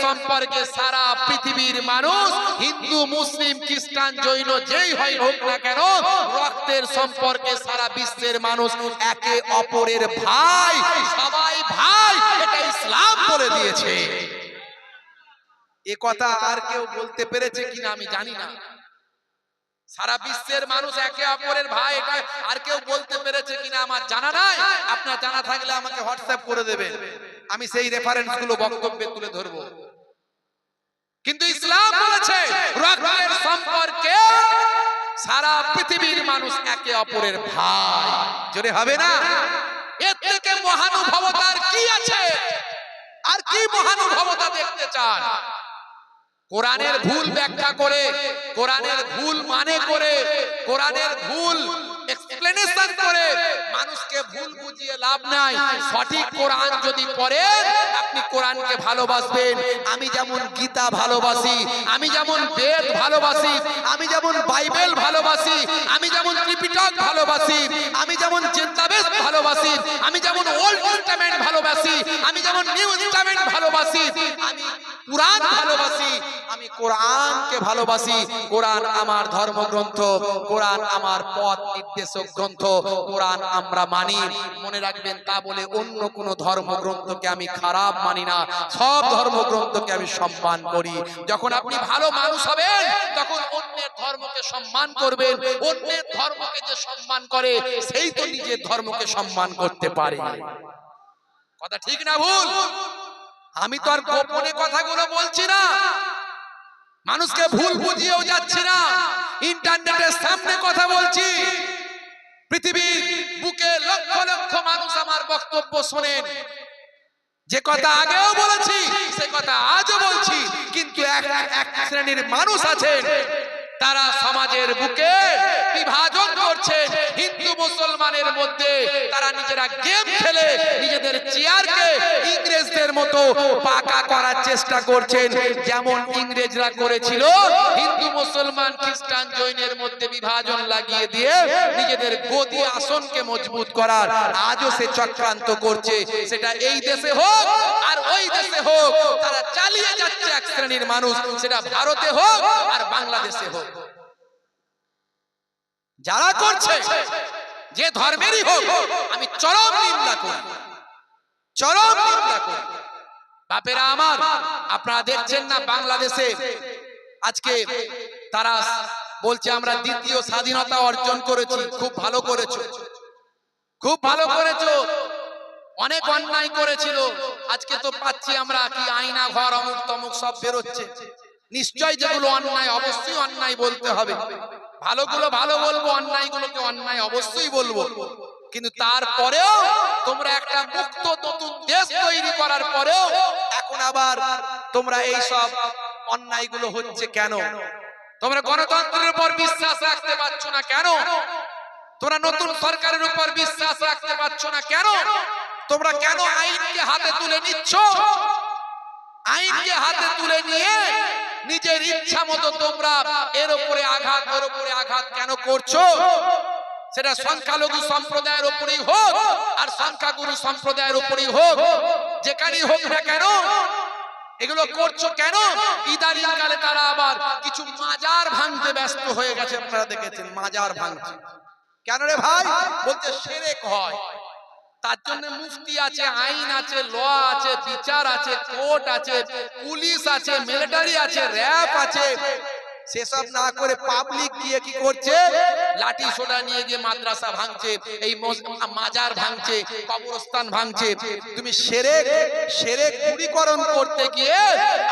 সম্পর্কে সারা পৃথিবীর মানুষ, হিন্দু মুসলিম খ্রিস্টান জৈন যেই হয় হোক না কেন, রক্তের সম্পর্কে সারা বিশ্বের মানুষ একে অপরের ভাই, সবাই ভাই। এটা ইসলাম বলে দিয়েছে। এ কথা আর কেউ বলতে পেরেছে কিনা আমি জানি না। সারা বিশ্বের মানুষ একে অপরের ভাই, এটা আর কেউ বলতে পেরেছে কিনা আমার জানা নাই। আপনার জানা থাকলে আমাকে হোয়াটসঅ্যাপ করে দেবেন, আমি সেই রেফারেন্স গুলো বক্তব্যে তুলে ধরবো। কিন্তু ইসলাম বলেছে রক্তের সম্পর্কে সারা পৃথিবীর মানুষ একে অপরের ভাই। জোরে হবে না? এর থেকে মহানুভবতার কি আছে? আর কি মহানুভবতা দেখতে চান? কোরআনের ভুল ব্যাখ্যা করে, কোরআনের ভুল মানে করে, কোরআনের ভুল এক্সপ্লেনেশন করে মানুষকে ভুল বুঝিয়ে লাভ নাই। সঠিক কোরআন যদি পড়েন, আপনি কোরআনকে ভালোবাসবেন। আমি যেমন গীতা ভালোবাসি, আমি যেমন বেদ ভালোবাসি, আমি যেমন বাইবেল ভালোবাসি, আমি যেমন ত্রিপিটক ভালোবাসি, আমি যেমন জিন্দাবেদ ভালোবাসি, আমি যেমন ওল্ড টেস্টামেন্ট ভালোবাসি, আমি যেমন নিউ টেস্টামেন্ট ভালোবাসি, আমি কোরআন ভালোবাসি, আমি কোরআনকে ভালোবাসি। কোরআন আমার ধর্মগ্রন্থ, কোরআন আমার পথ নির্দেশক গ্রন্থ, কোরআন আমরা মানি। মনে রাখবেন, তা বলে অন্য কোন ধর্মগ্রন্থকে আমি খারাপ মানি না, সব ধর্মগ্রন্থকে আমি সম্মান করি। যখন আপনি ভালো মানুষ হবেন, তখন অন্যের ধর্মকে সম্মান করবেন। অন্যের ধর্মকে যে সম্মান করে, সেই তো নিজের ধর্মকে সম্মান করতে পারে। কথা ঠিক না ভুল? আমি তো আর গোপনে কথাগুলো বলছি না, মানুষকে ভুল বুঝিয়েও যাচ্ছি না, ইন্টারনেটের সামনে কথা বলছি। পৃথিবীর বুকে লক্ষ লক্ষ মানুষ আমার বক্তব্য শোনেন। যে কথা আগেও বলেছি, সে কথা আজও বলছি। কিন্তু এক শ্রেণীর মানুষ আছেন, তারা সমাজের বুকে বিভাজন করছেন, হিন্দু মুসলমান মুসলমানের মধ্যে তারা নিজেরা গেম খেলে নিজেদের চেয়ারকে ইংরেজদের মতো পাকা করার চেষ্টা করছেন, যেমন ইংরেজরা করেছিল হিন্দু মুসলমান খ্রিস্টান জৈনের মধ্যে বিভাজন লাগিয়ে দিয়ে নিজেদের গদি আসনকে মজবুত করার আজও সে চক্রান্ত করছে। সেটা এই দেশে হোক আর ওই দেশে হোক, তারা চালিয়ে যাচ্ছে এক শ্রেণীর মানুষ, সেটা ভারতে হোক আর বাংলাদেশে হোক। যারা করছে যে ধর্মেরই হোক, আমি চরম নিন্দা করি, চরম নিন্দা করি। বাপেরা আমার, আপনারা দেখছেন না বাংলাদেশে আজকে তারা বলছে আমরা দ্বিতীয় স্বাধীনতা অর্জন করেছি। খুব ভালো করেছো, খুব ভালো করেছো। অনেক অন্যায় করেছিল, আজকে তো পাচ্ছি আমরা কি আয়না ঘর অমুক তমুক সব বেরোচ্ছে। নিশ্চয় যেগুলো অন্যায় অবশ্যই অন্যায় বলতে হবে, ভালোগুলো ভালো বলবো, অন্যায়গুলোকে অন্যায় অবশ্যই বলবো। কিন্তু তারপরেও তোমরা একটা মুক্ত নতুন দেশ তৈরি করার পরেও এখন আবার তোমরা এই সব অন্যায়গুলো হচ্ছে কেন? তোমরা গণতন্ত্রের উপর বিশ্বাস রাখতে পারছো না কেন? তোমরা নতুন সরকারের উপর বিশ্বাস রাখতে পারছো না কেন? তোমরা কেন আইনকে হাতে তুলে নিচ্ছ? আইনকে হাতে তুলে নিয়ে নিজের ইচ্ছা মতো তোমরা এর উপরে আঘাত ওর উপরে আঘাত কেন করছো? সেটা সংখ্যালঘু সম্প্রদায়ের উপরেই হোক আর সংখ্যাগুরু সম্প্রদায়ের উপরেই হোক, যেখানেই হোক না কেন এগুলো করছো কেন? ইদানিং কালে তারা আবার কিছু মাজার ভাঙতে ব্যস্ত হয়ে গেছে, আপনারা দেখেছেন মাজার ভাঙছে কেন রে ভাই? বলতে শিরক হয়, তার জন্য মুফতি আছে, আইন আছে, ল আছে, বিচার আছে, কোর্ট আছে, পুলিশ আছে, মিলিটারি আছে, র‍্যাব আছে। সেসব না করে পাবলিক গিয়ে কি করছে? লাঠি সোটা নিয়ে গিয়ে মাদ্রাসা ভাঙছে, এই মাজার ভাঙছে, কবরস্থান ভাঙছে। তুমি শিরক দূরীকরণ করতে গিয়ে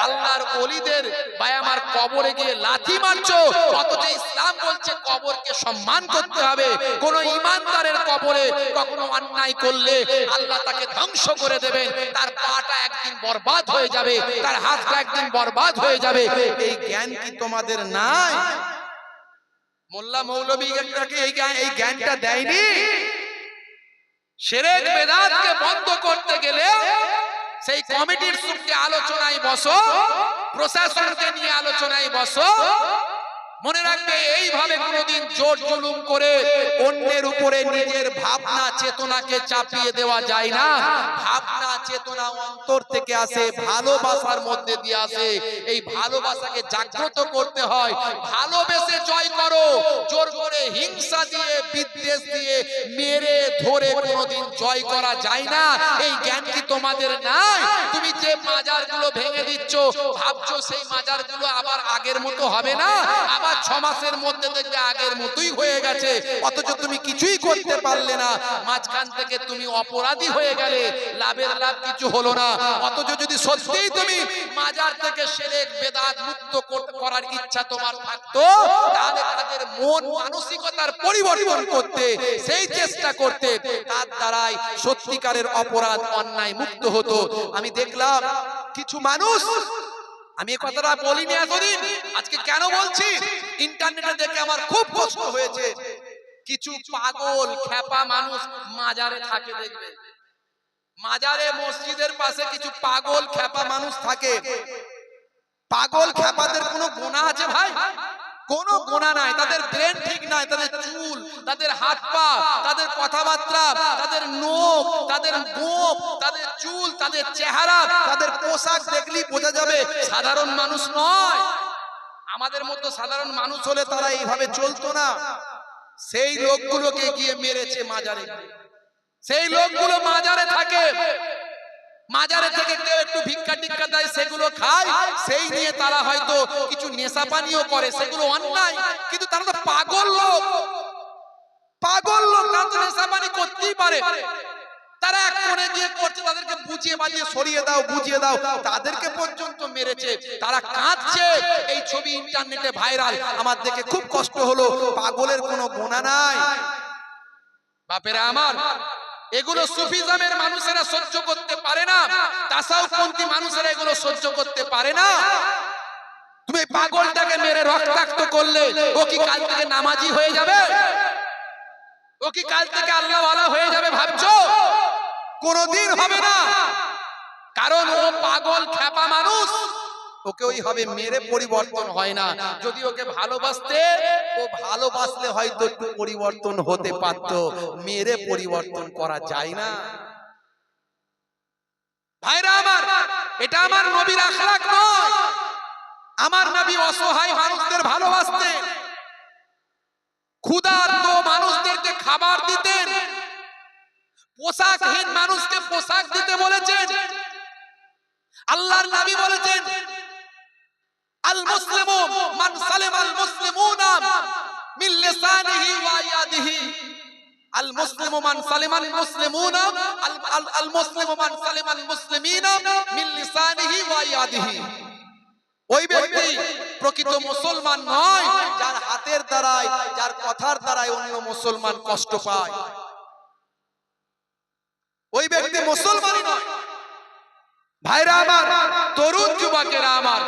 আল্লাহর ওলিদের ভাই আমার কবরে গিয়ে লাথি মারছো, অথচ ইসলাম বলছে কবরকে সম্মান করতে হবে। কোন ইমানদারের কবরে কখনো অন্যায় করলে আল্লাহ তাকে ধ্বংস করে দেবেন, তার পাটা একদিন বরবাদ হয়ে যাবে, তার হাতটা একদিন বরবাদ হয়ে যাবে। এই জ্ঞান কি তোমাদের নাই? মোল্লা মৌলবীকে এই জ্ঞানটা দেয়নি? শিরক বেদাতকে বন্ধ করতে গেলে সেই কমিটির সঙ্গে আলোচনায় বসো, প্রশাসনকে নিয়ে আলোচনায় বসো। মনে রাখবে এইভাবে কোনোদিন জোর জুলুম করে অন্যের উপরে নিজের ভাবনা চেতনাকে চাপিয়ে দেওয়া যায় না। ভাবনা চেতনা অন্তর থেকে আসে, ভালোবাসার মধ্যে দিয়ে আসে। এই ভালোবাসাকে জাগ্রত করতে হয়। ভালোবেসে জয় করো, জোর করে হিংসা দিয়ে বিদ্বেষ দিয়ে মেরে ধরে কোনোদিন জয় করা যায় না। এই জ্ঞান কি তোমাদের নাই? তুমি যে মাজারগুলো ভেঙে দিচ্ছ, ভাবছো সেই মাজারগুলো আবার আগের মতো হবে না, আবার 6 মাসের মধ্যে দেখবে আগের মতোই হয়ে গেছে, অথচ তুমি কিছুই করতে পারলে না। মাঝখান থেকে তুমি অপরাধী হয়ে গেলে, লাভের লাভ কিছু হলো না। অথচ যদি সত্যিই তুমি মাজার থেকে শিরক বেদাত মুক্ত করার ইচ্ছা তোমার থাকতো, তাহলে তাদের মন মানসিকতার পরিবর্তন করতে, সেই চেষ্টা করতে, তার দ্বারাই সত্যিকারের অপরাধ অন্যায় মুক্ত হতো। আমি দেখলাম কিছু মানুষ, আমি এই কথাটা বলিনি এতদিন, আজকে কেন বলছি? ইন্টারনেটে দেখে আমার খুব কষ্ট হয়েছে। কিছু পাগল খেপা মানুষ মাজারে থাকে, দেখবে মাজারে মসজিদের পাশে কিছু পাগল খেপা মানুষ থাকে। পাগল খেপাদের কোনো গুনাহ আছে ভাই? কোনো গুনাহ নাই। তাদের ব্রেন ঠিক নাই, তাদের চুল, তাদের হাত পা, তাদের কথাবার্তা, তাদের নখ, তাদের গোঁফ, তাদের চুল, তাদের চেহারা, তাদের পোশাক দেখলেই বোঝা যাবে সাধারণ মানুষ নয়। আমাদের মতো সাধারণ মানুষ হলে তারা এইভাবে চলতো না। সেই লোকগুলোকে গিয়ে মেরেছে মাজারে। সেই লোকগুলো মাজারে থাকে, মাজারে থেকে কেউ একটু ভিক্ষা টিক্ষা দেয়, সেগুলো খায়, সেই নিয়ে তারা হয়তো কিছু নেশা পানীয় করে, সেগুলো অন্যায়। কিন্তু তারা তো পাগল লোক, পাগল লোক, তারা তো নেশা পানি করতেই পারে। তারা এক কোণে গিয়ে করছে, তাদেরকে বুঝিয়ে বাজিয়ে সরিয়ে দাও, বুঝিয়ে দাও, তাদেরকে পর্যন্ত মেরেছে। তারা কাঁদছে, এই ছবি ইন্টারনেটে ভাইরাল। আমার দেখে খুব কষ্ট হলো। পাগলের কোনো গুনাহ নাই। বাপেরা আমার, এগুলো সুফিজমের মানুষেরা সহ্য করতে পারে না, তাসাউফপন্থী মানুষেরা এগুলো সহ্য করতে পারে না। তুমি পাগলটাকে মেরে রক্তাক্ত করলে ও কি কাল থেকে নামাজি হয়ে যাবে? ও কি কাল থেকে আল্লাহ ওয়ালা হয়ে যাবে ভাবছো? কোনোদিন হবে না, কারণ ও পাগল খ্যাপা মানুষ, ওকে ওইভাবে মেরে পরিবর্তন হয় না। যদি ওকে ভালোবাসতে, ও ভালোবাসলে হয়তো একটু পরিবর্তন হতে পারত, মেরে পরিবর্তন করা যায় না। ভাইরা আমার, এটা আমার নবীর আখলাক নয়। আমার নবী অসহায় মানুষদের ভালোবাসতেন, ক্ষুধার্ত মানুষদেরকে খাবার দিতেন, পোশাকহীন মানুষকে পোশাক দিতে বলেছেন। আল্লাহর নবী বলেছেন, আল মুসলিমু মান সালিমাল মুসলিমুনা মিন লিসানিহি ওয়া ইয়াদিহি। আল মুসলিমু মান সালিমাল মুসলিমুনা আল মুসলিমু মান সালিমাল মুসলিমিনা মিন লিসানিহি ওয়া ইয়াদিহি। ওই ব্যক্তি প্রকৃত মুসলমান নয় যার হাতের দ্বারাই, যার কথার দ্বারাই অন্য মুসলমান কষ্ট পায়। ওই ব্যক্তি মুসলমানই নয়। ভাইরা আমার, তরুণ যুবকেরা আমার,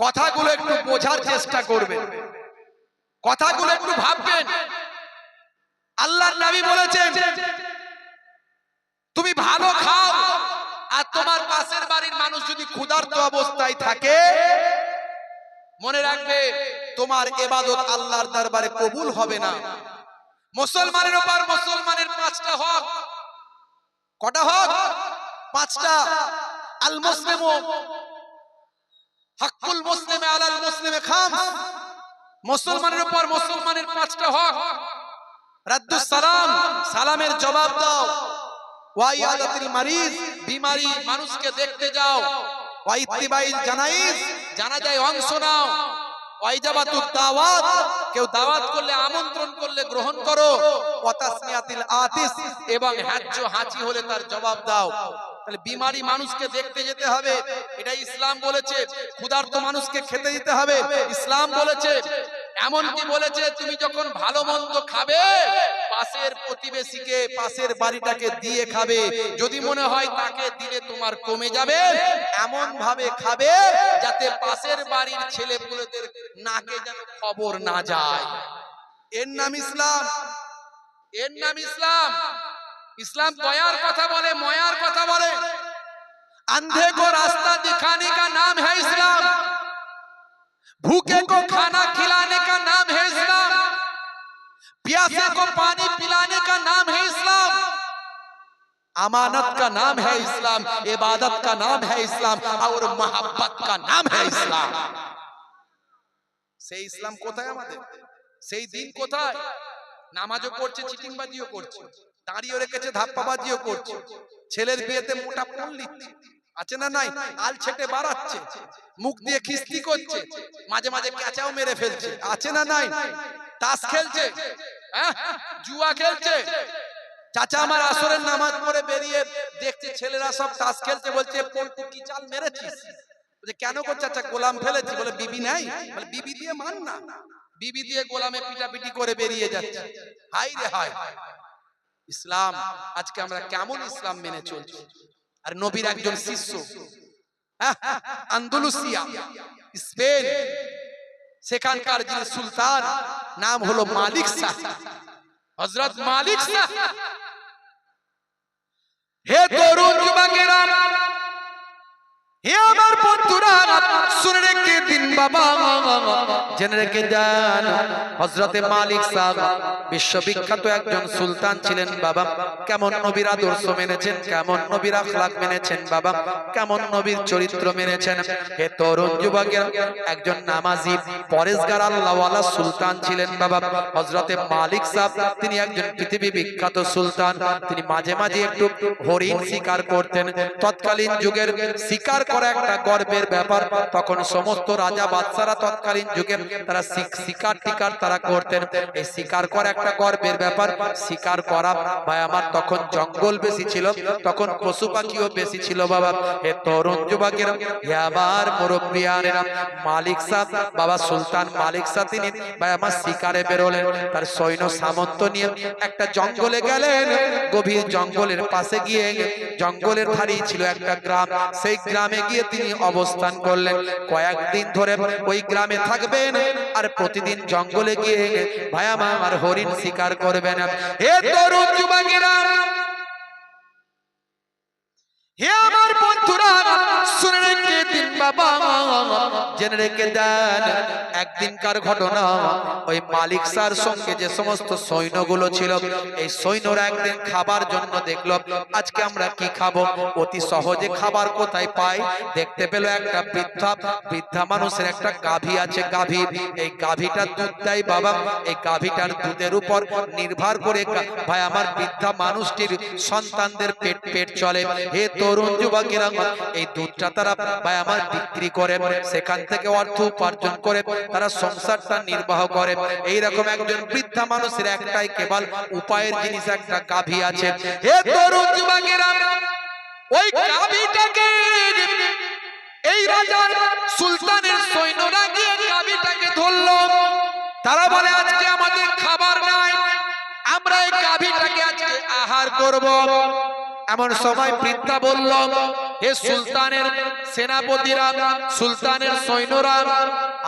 কথাগুলো একটু বোঝার চেষ্টা করবেন, কথাগুলো একটু ভাববেন। আল্লাহর নবী বলেছেন, তুমি ভালো খাও, আর তোমার পাশের বাড়ির মানুষ যদি ক্ষুধার্ত অবস্থায় থাকে, মনে রাখবে তোমার ইবাদত আল্লাহর দরবারে কবুল হবে না। মুসলমানের উপর মুসলমানের 5টা হক। কটা হক? 5টা। আল মুসলিমু হাক্কুল মুসলিমি আলাল মুসলিমি খামস। মুসলমানের উপর মুসলমানের 5টা হক। রাদ্দুস সালাম, সালামের জবাব দাও। ওয়া ইয়াদাতিল মারিজ, বিমারি মানুষকে দেখতে যাও। ওয়া ইত্তিবাইল জানাইজ, জানাজায় অংশ নাও। ওয়া ইজাবাতুদ দাওয়াত, কেউ দাওয়াত করলে, আমন্ত্রণ করলে গ্রহণ করো। ওয়া তাসমিয়াতিল আতিস, এবং হাজ্য হাঁচি হলে তার জবাব দাও। তাহলে বিমারি মানুষকে দেখতে যেতে হবে, এটা ইসলাম বলেছে। ক্ষুধার্ত মানুষকে খেতে দিতে হবে, ইসলাম বলেছে। এমনকি বলেছে, তুমি যখন ভালো মন্দ খাবে, পাশের প্রতিবেশীকে, পাশের বাড়িটাকে দিয়ে খাবে। যদি মনে হয় তাকে দিলে তোমার কমে যাবে, এমন ভাবে খাবে যাতে পাশের বাড়ির ছেলেপুলেদের নাকে যেন খবর না যায়। এর নাম ইসলাম, এর নাম ইসলাম। इस्लाम दयार कथा बोले, मयार कथा बोले। अंधे को रास्ता दिखाने का नाम है इस्लाम। भूखे को खाना खिलाने का नाम है इस्लाम। प्यासे को पानी पिलाने का नाम है इस्लाम। अमानत का नाम है इस्लाम, इबादत का नाम है इस्लाम, और मोहब्बत का नाम है इस्लाम। से इस्लाम कोথায় আমাদের? সেই দিন কোথায়? নামাজও পড়ছে, চিটিংবাজিও করছে, দাঁড়িয়ে রেখেছে, ধাপ্পাবাজিও করছে, ছেলের বিয়েতে মোটা পণ লিচ্ছে, আছে না নাই? আল ছেটে বাড়াচ্ছে, মুখ দিয়ে খিস্তি করছে, মাঝে মাঝে ক্যাচাও মেরে ফেলছে, আছে না নাই? তাস খেলছে, জুয়া খেলছে। চাচা আমার আসরের নামাজ পড়ে বেরিয়ে দেখছে ছেলেরা সব তাস খেলছে, বলছে পল্টু কি চাল মেরেছিস? বলে কেন গো চাচা? গোলাম ফেলেছি। বলে বিবি নাই? বলে বিবি দিয়ে মান না। বিবি দিয়ে গোলামে পিটাপিটি করে বেরিয়ে যাচ্ছে। হাই রে হাই! ইসলাম আজকে আমরা কেমন ইসলাম মেনে চলছি? আর নবীর একজন শিষ্য, আন্দালুসিয়া, স্পেন, সেখানকার যিনি সুলতান, নাম হলো মালিক শাহ, হযরত মালিক শাহ। হে তরুণ যুবকেরা, হে আমার বন্ধুরা, শুনে রেখে দিন বাবা, জেনে রেখে যান, হযরতে মালিক সাহেব বিশ্ববিখ্যাত একজন সুলতান ছিলেন বাবা। কেমন নবীর আদর্শ মেনেছেন, কেমন নবীর আখলাক মেনেছেন বাবা, কেমন নবীর চরিত্র মেনেছেন। হে তরুণ যুবকেরা, একজন নামাজি, পরেশগার, আল্লাহওয়ালা সুলতান ছিলেন বাবা হযরতে মালিক সাহেব। তিনি একজন পৃথিবী বিখ্যাত সুলতান। তিনি মাঝে মাঝে একটু হরিণ শিকার করতেন। তৎকালীন যুগের শিকার করা একটা গর্বের ব্যাপার। তখন সমস্ত রাজা বাদশারা তৎকালীন যুগে তারা শিকার টিকার তারা করতেন। এই শিকার করা একটা গর্বের ব্যাপার। শিকার করা ভাই আমার, তখন জঙ্গল বেশি ছিল, তখন পশু পাখিও বেশি ছিল বাবা। হে তরুণ যুবকেরা, হে আমার মুরব্বিয়ানেরা, মালিক সাহেব বাবা সুলতান মালিক সাহেব তিনি ভাই আমার শিকারে বেরোলেন। তার সৈন্য সামন্ত নিয়ে একটা জঙ্গলে গেলেন। গভীর জঙ্গলের পাশে গিয়ে, জঙ্গলের ধারেই ছিল একটা গ্রাম। সেই গ্রামে গিয়ে তিনি অবস্থান করলেন। কয়েকদিন ধরে ওই গ্রামে থাকবেন আর প্রতিদিন জঙ্গলে গিয়ে ভাই আমার হরিণ শিকার করবেন। হে তরুণ যুবকেরা, হে আমার বন্ধুরা, শুনে রেখে দিন বাবা, জেনে রেখে দেন। একদিনকার ঘটনা, ওই মালিক স্যার সঙ্গে যে সমস্ত সৈন্যগুলো ছিল, এই সৈন্যরা একদিন খাবার জন্য দেখলো আজকে আমরা কি খাবো। অতি সহজে খাবার কোথায় পাই, দেখতে পেল একটা বৃদ্ধা মানুষের একটা গাভী আছে। গাভী, এই গাভীটা দুধ দেয় বাবা। এই গাভীটার দুধের উপর নির্ভর করে ভাই আমার বৃদ্ধা মানুষটির সন্তানদের পেট চলে। হে তরুণ যুবকেরা, এই দুধটা তারা ভাই আমার বিক্রি করে সেখান থেকে অর্থ উপার্জন করে তারা সংসারটা নির্বাহ করে। এইরকম একজন বৃদ্ধা মানুষের একটাই কেবল উপায়ের জিনিস, একটা গাভী আছে। হে তরুণ যুবকেরা, ওই গাভীটাকে এই রাজার সুলতানের সৈন্যরা গিয়ে গাভীটাকে ধরলো। তারা বলে আজকে আমাদের খাবার নাই, আমরা এই গাভীটাকে আজকে আহার করব। এমন সময় বৃদ্ধা বলল, হে সুলতানের সেনাপতিরা, সুলতানের সৈন্যরা,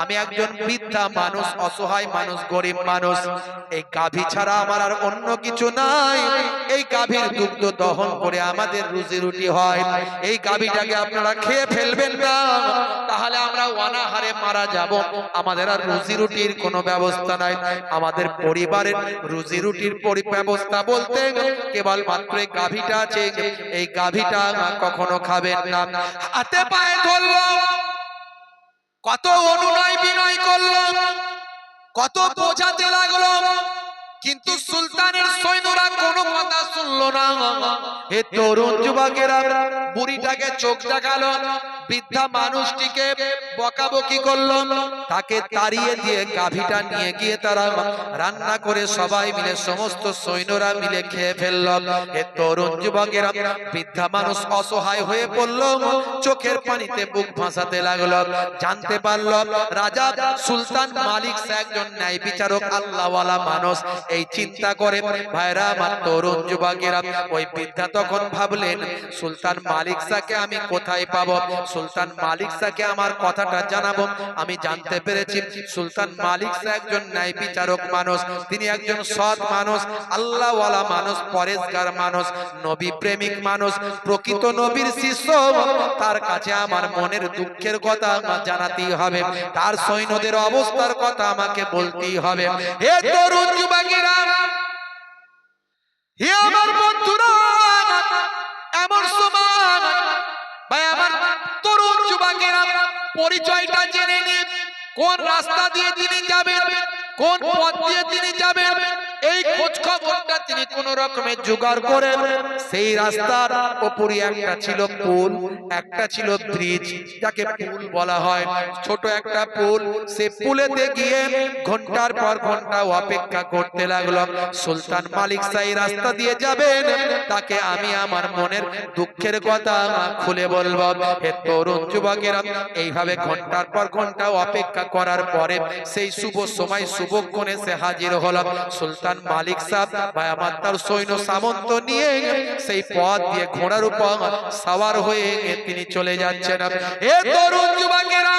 আমি একজন বৃদ্ধা মানুষ, অসহায় মানুষ, গরিব মানুষ, এই গাভী ছাড়া আমার আর অন্য কিছু নাই। এই গাভীর দুগ্ধ দহন করে আমাদের রুজি রুটি হয়। এই গাভীটাকে আপনারা খেয়ে ফেলবেন না, তাহলে আমরা অনাহারে মারা যাব। আমাদের আর রুজি রুটির কোনো ব্যবস্থা নাই। আমাদের পরিবারের রুজি রুটির ব্যবস্থা বলতে কেবল মাত্র এই গাভীটা আছে। এই গাভীটা কখনো খাবেন না। হাতে পায়ে ধরলো, কত অনুনয় বিনয় করলো, কত বোঝাতে লাগলো, কিন্তু সুলতানের সৈন্যরা কোনো কথা শুনলো না। হে তরুণ যুবকেরা, বুড়িটাকে চোখ দেখালো, বৃদ্ধা মানুষটিকে বকাবকি করলো, তাকে তাড়িয়ে দিয়ে গাভীটা নিয়ে গিয়ে তারা রান্না করে সবাই মিলে, সমস্ত সৈন্যরা মিলে খেয়ে ফেলল। হে তরুণ যুবকেরা, বৃদ্ধা মানুষ অসহায় হয়ে পড়ল, চোখের পানিতে বুক ভাসাতে লাগলো। জানতে পারল রাজা সুলতান মালিক একজন ন্যায় বিচারক, আল্লাহওয়ালা মানুষ। এই চিন্তা করে ভাইরা আমার তরুণ যুবকেরা, ওই বৃদ্ধা তখন ভাবলেন সুলতান মালিক শাহকে আমি কোথায় পাবো, সুলতান মালিক শাহকে আমার কথাটা জানাবো। আমি জানতে পেরেছি সুলতান মালিক শাহ একজন ন্যায় বিচারক মানুষ, তিনি একজন সৎ মানুষ, আল্লাহওয়ালা মানুষ, পরেশগার মানুষ, নবী প্রেমিক মানুষ, প্রকৃত নবীর শিষ্য। তার কাছে আমার মনের দুঃখের কথা জানাতেই হবে, তার সৈন্যদের অবস্থার কথা আমাকে বলতেই হবে। হে তরুণ যুবকেরা, হে আমার বন্ধুরা, এমন সময় ভাই আমার তরুণ যুবকেরা পরিচয়টা জেনে নিন, কোন রাস্তা দিয়ে তিনি যাবেন, কোন পথ দিয়ে তিনি যাবেন, এই খোঁজ খবরটা তিনি কোন রকমে জোগাড় করেন। সেই রাস্তার উপরে একটা ছিল পুল, একটা ছিল ব্রিজ, যাকে পুল বলা হয়, ছোট একটা পুল। সে পুলেতে গিয়ে ঘন্টার পর ঘন্টা অপেক্ষা করতে লাগলো। সুলতান মালিক শাহ রাস্তা দিয়ে যাবেন, তাকে আমি আমার মনের দুঃখের কথা খুলে বলবো। হে তরুণ যুবকেরা, এইভাবে ঘন্টার পর ঘন্টা অপেক্ষা করার পরে সেই শুভ সময় শুভক্ষণে সে হাজির হলো। সুলতান মালিক সাহেব ভাই আমার তার সৈন্য সামন্ত নিয়ে সেই পথ দিয়ে ঘোড়ার উপর সওয়ার হয়ে তিনি চলে যাচ্ছেন। হে তরুণ যুবকেরা,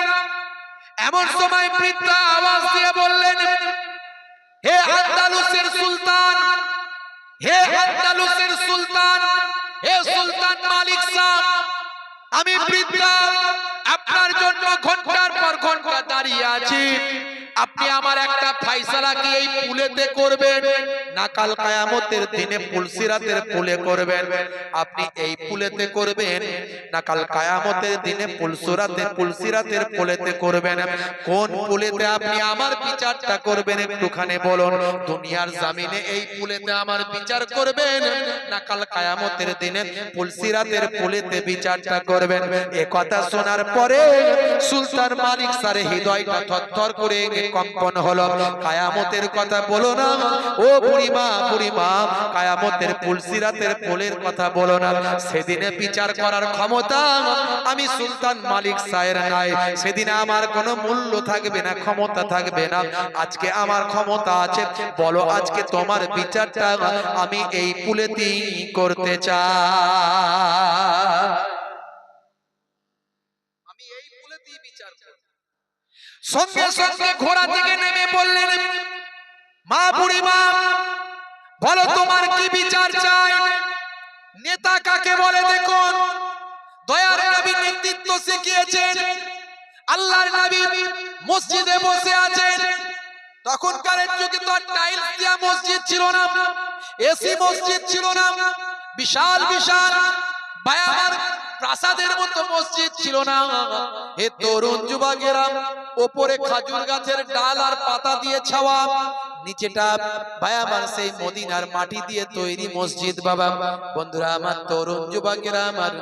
এমন সময় বৃদ্ধা আওয়াজ দিয়ে বললেন, হে আন্দালুসের সুলতান, হে আন্দালুসের সুলতান, হে সুলতান মালিক সাহেব, আমি বৃদ্ধা আপনার জন্য ঘন্টার পর ঘন্টা দাঁড়িয়ে আছি। আপনি আমার একটা ফয়সালা কি এই পুলেতে করবেন না কাল কিয়ামতের দিনে পুলসিরাতের পুলে করবেন? আপনি এই পুলেতে করবেন না কাল কিয়ামতের দিনে পুলসিরাতের পুলেতে করবেন? কোন পুলেতে আপনি আমার বিচারটা করবেন একটুখানি বলুন। দুনিয়ার জমিনে এই পুলেতে আমার বিচার করবেন না কাল কিয়ামতের দিনে পুলসিরাতের পুলেতে বিচারটা করবেন? এ কথা শোনার পরে সুলতান মালিক শাহের হৃদয়টা থরথর করে কম্পন হলো। কিয়ামতের কথা বলো না ও বুড়িমা, বুড়িমা, কিয়ামতের পুলসিরাতের পোলের কথা বলো না। সেদিনে বিচার করার ক্ষমতা আমি সুলতান মালিক শাহের নাই। সেদিনে আমার কোনো মূল্য থাকবে না, ক্ষমতা থাকবে না। আজকে আমার ক্ষমতা আছে। বলো আজকে তোমার বিচারটা আমি এই পুলেতেই করতে চাই। সঙ্গে সঙ্গে ঘোড়া থেকে নেমে বললেন, মা বুড়িমা, বলো তোমার কি বিচার চাই? নেতা কাকে বলে দেখুন। দয়ার নবী নেতৃত্ব শিখিয়েছেন। আল্লাহর নবী মসজিদে বসে আছেন। তখনকার যুগে তো টাইলস দেওয়া মসজিদ ছিল না, এসি মসজিদ ছিল না, বিশাল বিশাল বায়ার প্রাসাদের মতো মসজিদ ছিল না। হে তরুণ যুবকেরা, উপরে খাজুর গাছের ডাল আর পাতা দিয়ে ছাওয়া, নিচেটা বায়াবার সেই মদিনার মাটি দিয়ে তৈরি মসজিদ। বাবা বন্ধুরা আমার, তরুণ যুবকেরা আমার,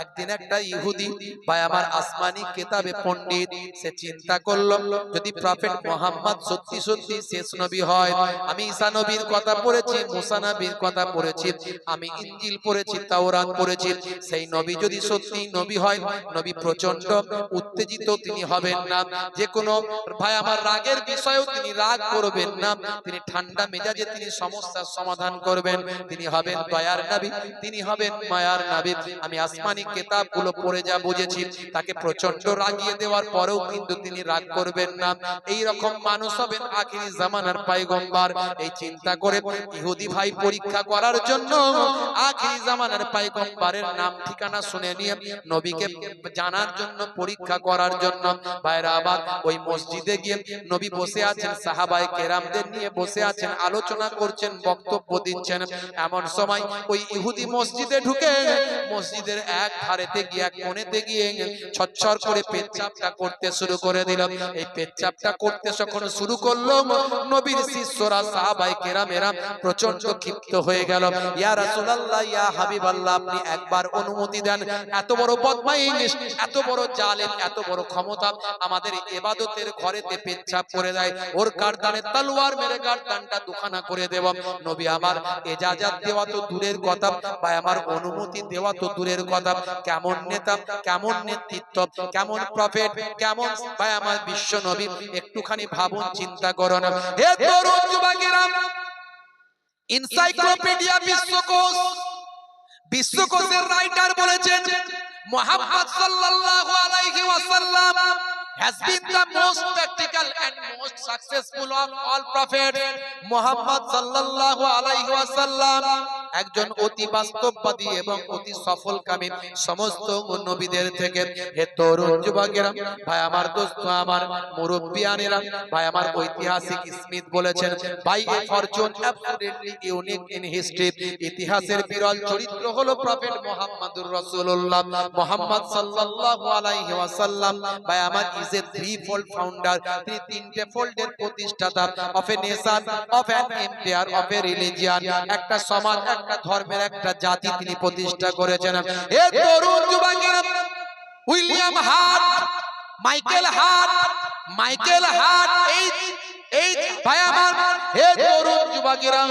একদিন একটা ইহুদি বায়াবার আসমানি কিতাবে পণ্ডিত, সে চিন্তা করলো, যদি প্রফেট মুহাম্মদ সত্যি সত্যি শেষ নবী হয়, আমি ঈসা নবীর কথা পড়েছি, মুসা নবীর কথা পড়েছি, আমি ইনজিল পড়েছি, তাওরাত পড়েছি, সেই নবী যদি সত্যি নবী হয়, নবী প্রচন্ড উত্তেজিত তিনি হবেন না, যে কোনো ভাই আমার রাগের বিষয়েও তিনি রাগ করবেন না, তিনি ঠান্ডা মেজাজে তিনি সমস্যার সমাধান করবেন, তিনি হবেন দয়ার নবী, তিনি হবেন মায়ার নবী। আমি আসমানি কিতাবগুলো পড়ে যা বুঝেছি, তাকে প্রচন্ড রাগিয়ে দেওয়ার পরেও কিন্তু তিনি রাগ করবেন না, এই রকম মানুষ হবেন আখিরি জামানার পয়গম্বর। এই চিন্তা করে ইহুদি ভাই পরীক্ষা করার জন্য আখিরি জামানার পয়গম্বরের নাম ঠিকানা শুনে নিয়ে নবীকে জানার জন্য, পরীক্ষা করার জন্য ভাইরা আবার ওই মসজিদে গিয়ে নবী বসে আছেন, সাহাবায়ে কেরামদের নিয়ে বসে আছেন, আলোচনা করছেন, বক্তব্য দিচ্ছেন। এমন সময় ওই ইহুদি মসজিদে ঢুকে মসজিদের এক ধারেতে গিয়ে, এক কোণেতে গিয়ে ছচ্ছর করে পেচ্ছাপটা করতে শুরু করে দিল। এই পেচ্ছাপটা করতে যখন শুরু করলো, নবীর শিষ্যরা সাহাবায়ে কেরামেরা প্রচন্ড ক্ষিপ্ত হয়ে গেল। ইয়া রাসূলুল্লাহ, ইয়া হাবিবাল্লাহ, আপনি একবার অনুমতি দেন, এত বড় বদমাইশ, এত বড় জালেম, এত বড় ক্ষমতা, আমাদের ইবাদতের ঘরেতে পেচ্ছাপ করে দেয়, ওর গার্দানে তলোয়ার মেরে গার্দানটা দুখানা করে দেব। নবী আমার ইজাজত দেওয়া তো দূরের কথা, ভাই আমার অনুমতি দেওয়া তো দূরের কথা, কেমন নেতা, কেমন নেতৃত্ব, কেমন প্রফেট, কেমন ভাই আমার বিশ্ব নবী, একটুখানি ভাবুন, চিন্তা করুন। হে তরুণ যুবকেরা, এনসাইক্লোপিডিয়া বিশ্বকোষ, বিশ্বকোষের রাইটার বলেছেন, মুহাম্মদ সাল্লাল্লাহু আলাইহি ওয়াসাল্লাম has been the most practical and most successful of all prophets. Muhammad সাল্লাল্লাহু আলাইহি ওয়াসাল্লাম একজন অতি বাস্তববাদী এবং অতি সফলকামী সমস্ত নবীদের থেকে। হে তরুণ যুবকেরা, ভাই আমার দোস্ত, আমার মুরব্বিয়ানেরা, ভাই আমার ঐতিহাসিক স্মিথ বলেছেন, by a fortune absolutely unique in history, ইতিহাসের বিরল চরিত্র হলো প্রফেট মুহাম্মদুর রাসূলুল্লাহ। মুহাম্মদ সাল্লাল্লাহু আলাইহি ওয়াসাল্লাম ভাই আমার ইজ এ থ্রি-ফোল্ড ফাউন্ডার, তিনি তিনটে ফোল্ডের প্রতিষ্ঠাতা, of a nation, of an empire, of A religion, একটা সমাজ, একটা ধর্মের, একটা জাতি তিনি প্রতিষ্ঠা করেছেন। হে তরুণ যুবকেরা, William heart, Michael heart, Michael heart, এই ভাই আমার, হে তরুণ যুবকেরা,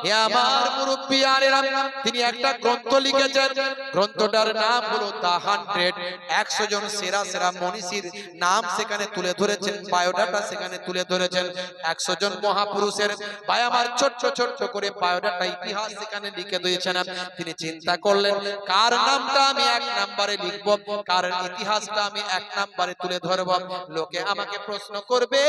হে আমার মুরব্বিয়ানেরা, তিনি একটা গ্রন্থ লিখেছেন, গ্রন্থটার নাম হলো দা 100। 100 জন সেরা সেরা মনীষীর নাম সেখানে তুলে ধরেছেন, বায়োডাটা সেখানে তুলে ধরেছেন। 100 জন মহাপুরুষের ভাই আমার ছোট্ট ছোট্ট করে বায়োডাটা, ইতিহাস সেখানে লিখে দিয়েছেন। তিনি চিন্তা করলেন, কার নামটা আমি এক নম্বরে লিখব, কার ইতিহাসটা আমি এক নম্বরে তুলে ধরব। লোকে আমাকে প্রশ্ন করবে,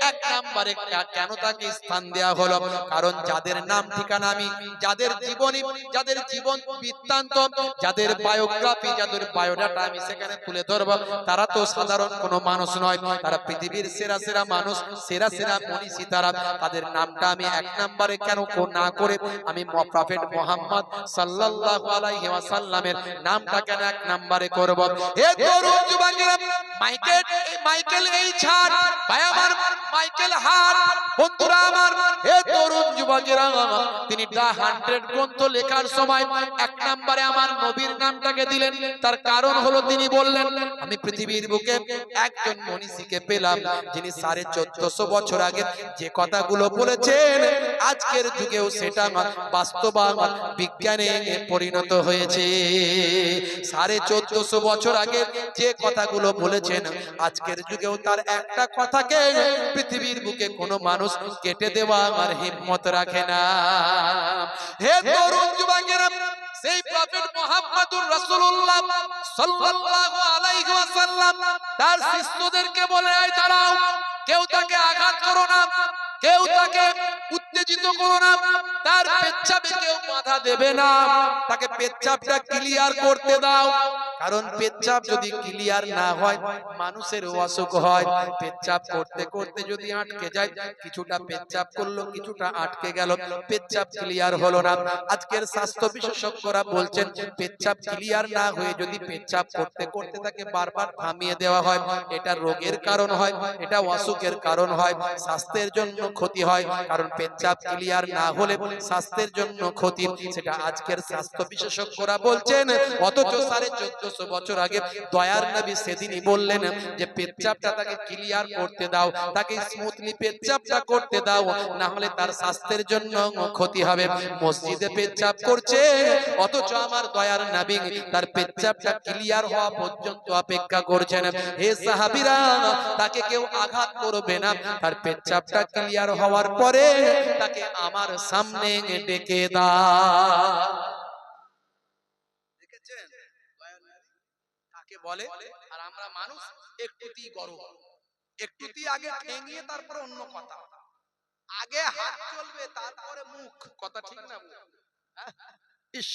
এক নম্বরে কেন তাকে স্থান দেওয়া হলো? কারণ যাদের নাম ঠিকানা আমি, যাদের জীবনী, যাদের জীবন বৃত্তান্ত, যাদের বায়োগ্রাফি, যাদের বায়োডাটা আমি সেখানে তুলে ধরব, তারা তো সাধারণ কোনো মানুষ নয়, তারা পৃথিবীর সেরা সেরা মানুষ, সেরা সেরা মনীষী তারা। তাদের নামটা আমি এক নম্বরে কেন না করে আমি প্রফেট মুহাম্মদ সাল্লাল্লাহু আলাইহি ওয়াসাল্লামের নামটা কেন এক নম্বরে করব? হে তরুণ যুবকেরা, মাইকেল এইচ হার্ট, ভাই আমার মাইকেল হার্ট, বন্ধুরা আমার, হে তরুণ যুবকেরা, তিনি দা 100 গ্রন্থ লেখার সময় এক নম্বরে আমার নবীর নামটাকে দিলেন। তার কারণ হলো, তিনি বললেন, আমি পৃথিবীর বুকে একজন মনীষীকে পেলাম, যিনি 1450 বছর আগে যে কথাগুলো বলেছেন, আজকের যুগেও সেটা বাস্তবায়ন বিজ্ঞানে পরিণত হয়েছে। 1450 বছর আগে যে কথাগুলো বলেছেন, আজকের যুগেও তার একটা কথাকে পৃথিবীর বুকে কোনো মানুষ কেটে দেওয়া আমার হিম্মত রাখে না। হে তরুণ যুবকেরা, সেই প্রফেট মুহাম্মদুর রাসূলুল্লাহ সাল্লাল্লাহু আলাইহি ওয়াসাল্লাম তার শিষ্যদেরকে বলে, এই দাঁড়াও, কেউ তাকে আঘাত করো না, কেউ তাকে উত্তেজিত করো না, তার পেচ্ছাপে কেউ বাধা দেবে না, তাকে পেচ্ছাপটা ক্লিয়ার করতে দাও। কারণ পেচ্ছাপ যদি ক্লিয়ার না হয় মানুষের অসুখ হয়। পেচ্ছাপ করতে করতে যদি আটকে যায়, কিছুটা পেচ্ছাপ করলো, কিছুটা আটকে গেল, পেচ্ছাপ ক্লিয়ার হলো না। আজকের স্বাস্থ্য বিশেষজ্ঞরা বলছেন পেচ্ছাপ ক্লিয়ার না হয়ে যদি পেচ্ছাপ করতে করতে তাকে বারবার থামিয়ে দেওয়া হয়, এটা রোগের কারণ হয়, এটা অসুখের কারণ হয়, স্বাস্থ্যের জন্য ক্ষতি হয়। কারণ পেচ্ছাপ ক্লিয়ার না হলে স্বাস্থ্যের জন্য ক্ষতি, সেটা আজকের স্বাস্থ্য বিশেষজ্ঞরা বলছেন। অথচ 1450 বছর আগে দয়ার নবী সেদিনই বললেন যে পেচ্ছাপটা তাকে ক্লিয়ার করতে দাও, তাকে স্মুথলি পেচ্ছাপটা করতে দাও, না হলে তার স্বাস্থ্যের জন্য ক্ষতি হবে। মসজিদে পেচ্ছাপ করছে, অথচ আমার দয়ার নবী তার পেচ্ছাপটা ক্লিয়ার হওয়া পর্যন্ত অপেক্ষা করছেন। হে সাহাবীরা, তাকে কেউ আঘাত করবে না, তার পেচ্ছাপটা ক্লিয়ার হওয়ার পরে তাকে আমার সামনে ডেকে দাও। দেখেছেন কাকে বলে? আর আমরা মানুষ একটুতেই গরম, একটুতেই আগে ঠেঙিয়ে তারপরে অন্য কথা, আগে হাত চলবে তারপরে মুখ, কথা ঠিক না? ইস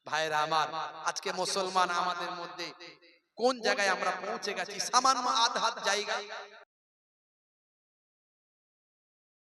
ভাইরা আমার, আজকে মুসলমান আমাদের মধ্যে কোন জায়গায় আমরা পৌঁছে গেছি? সামান্য আধ হাত জায়গা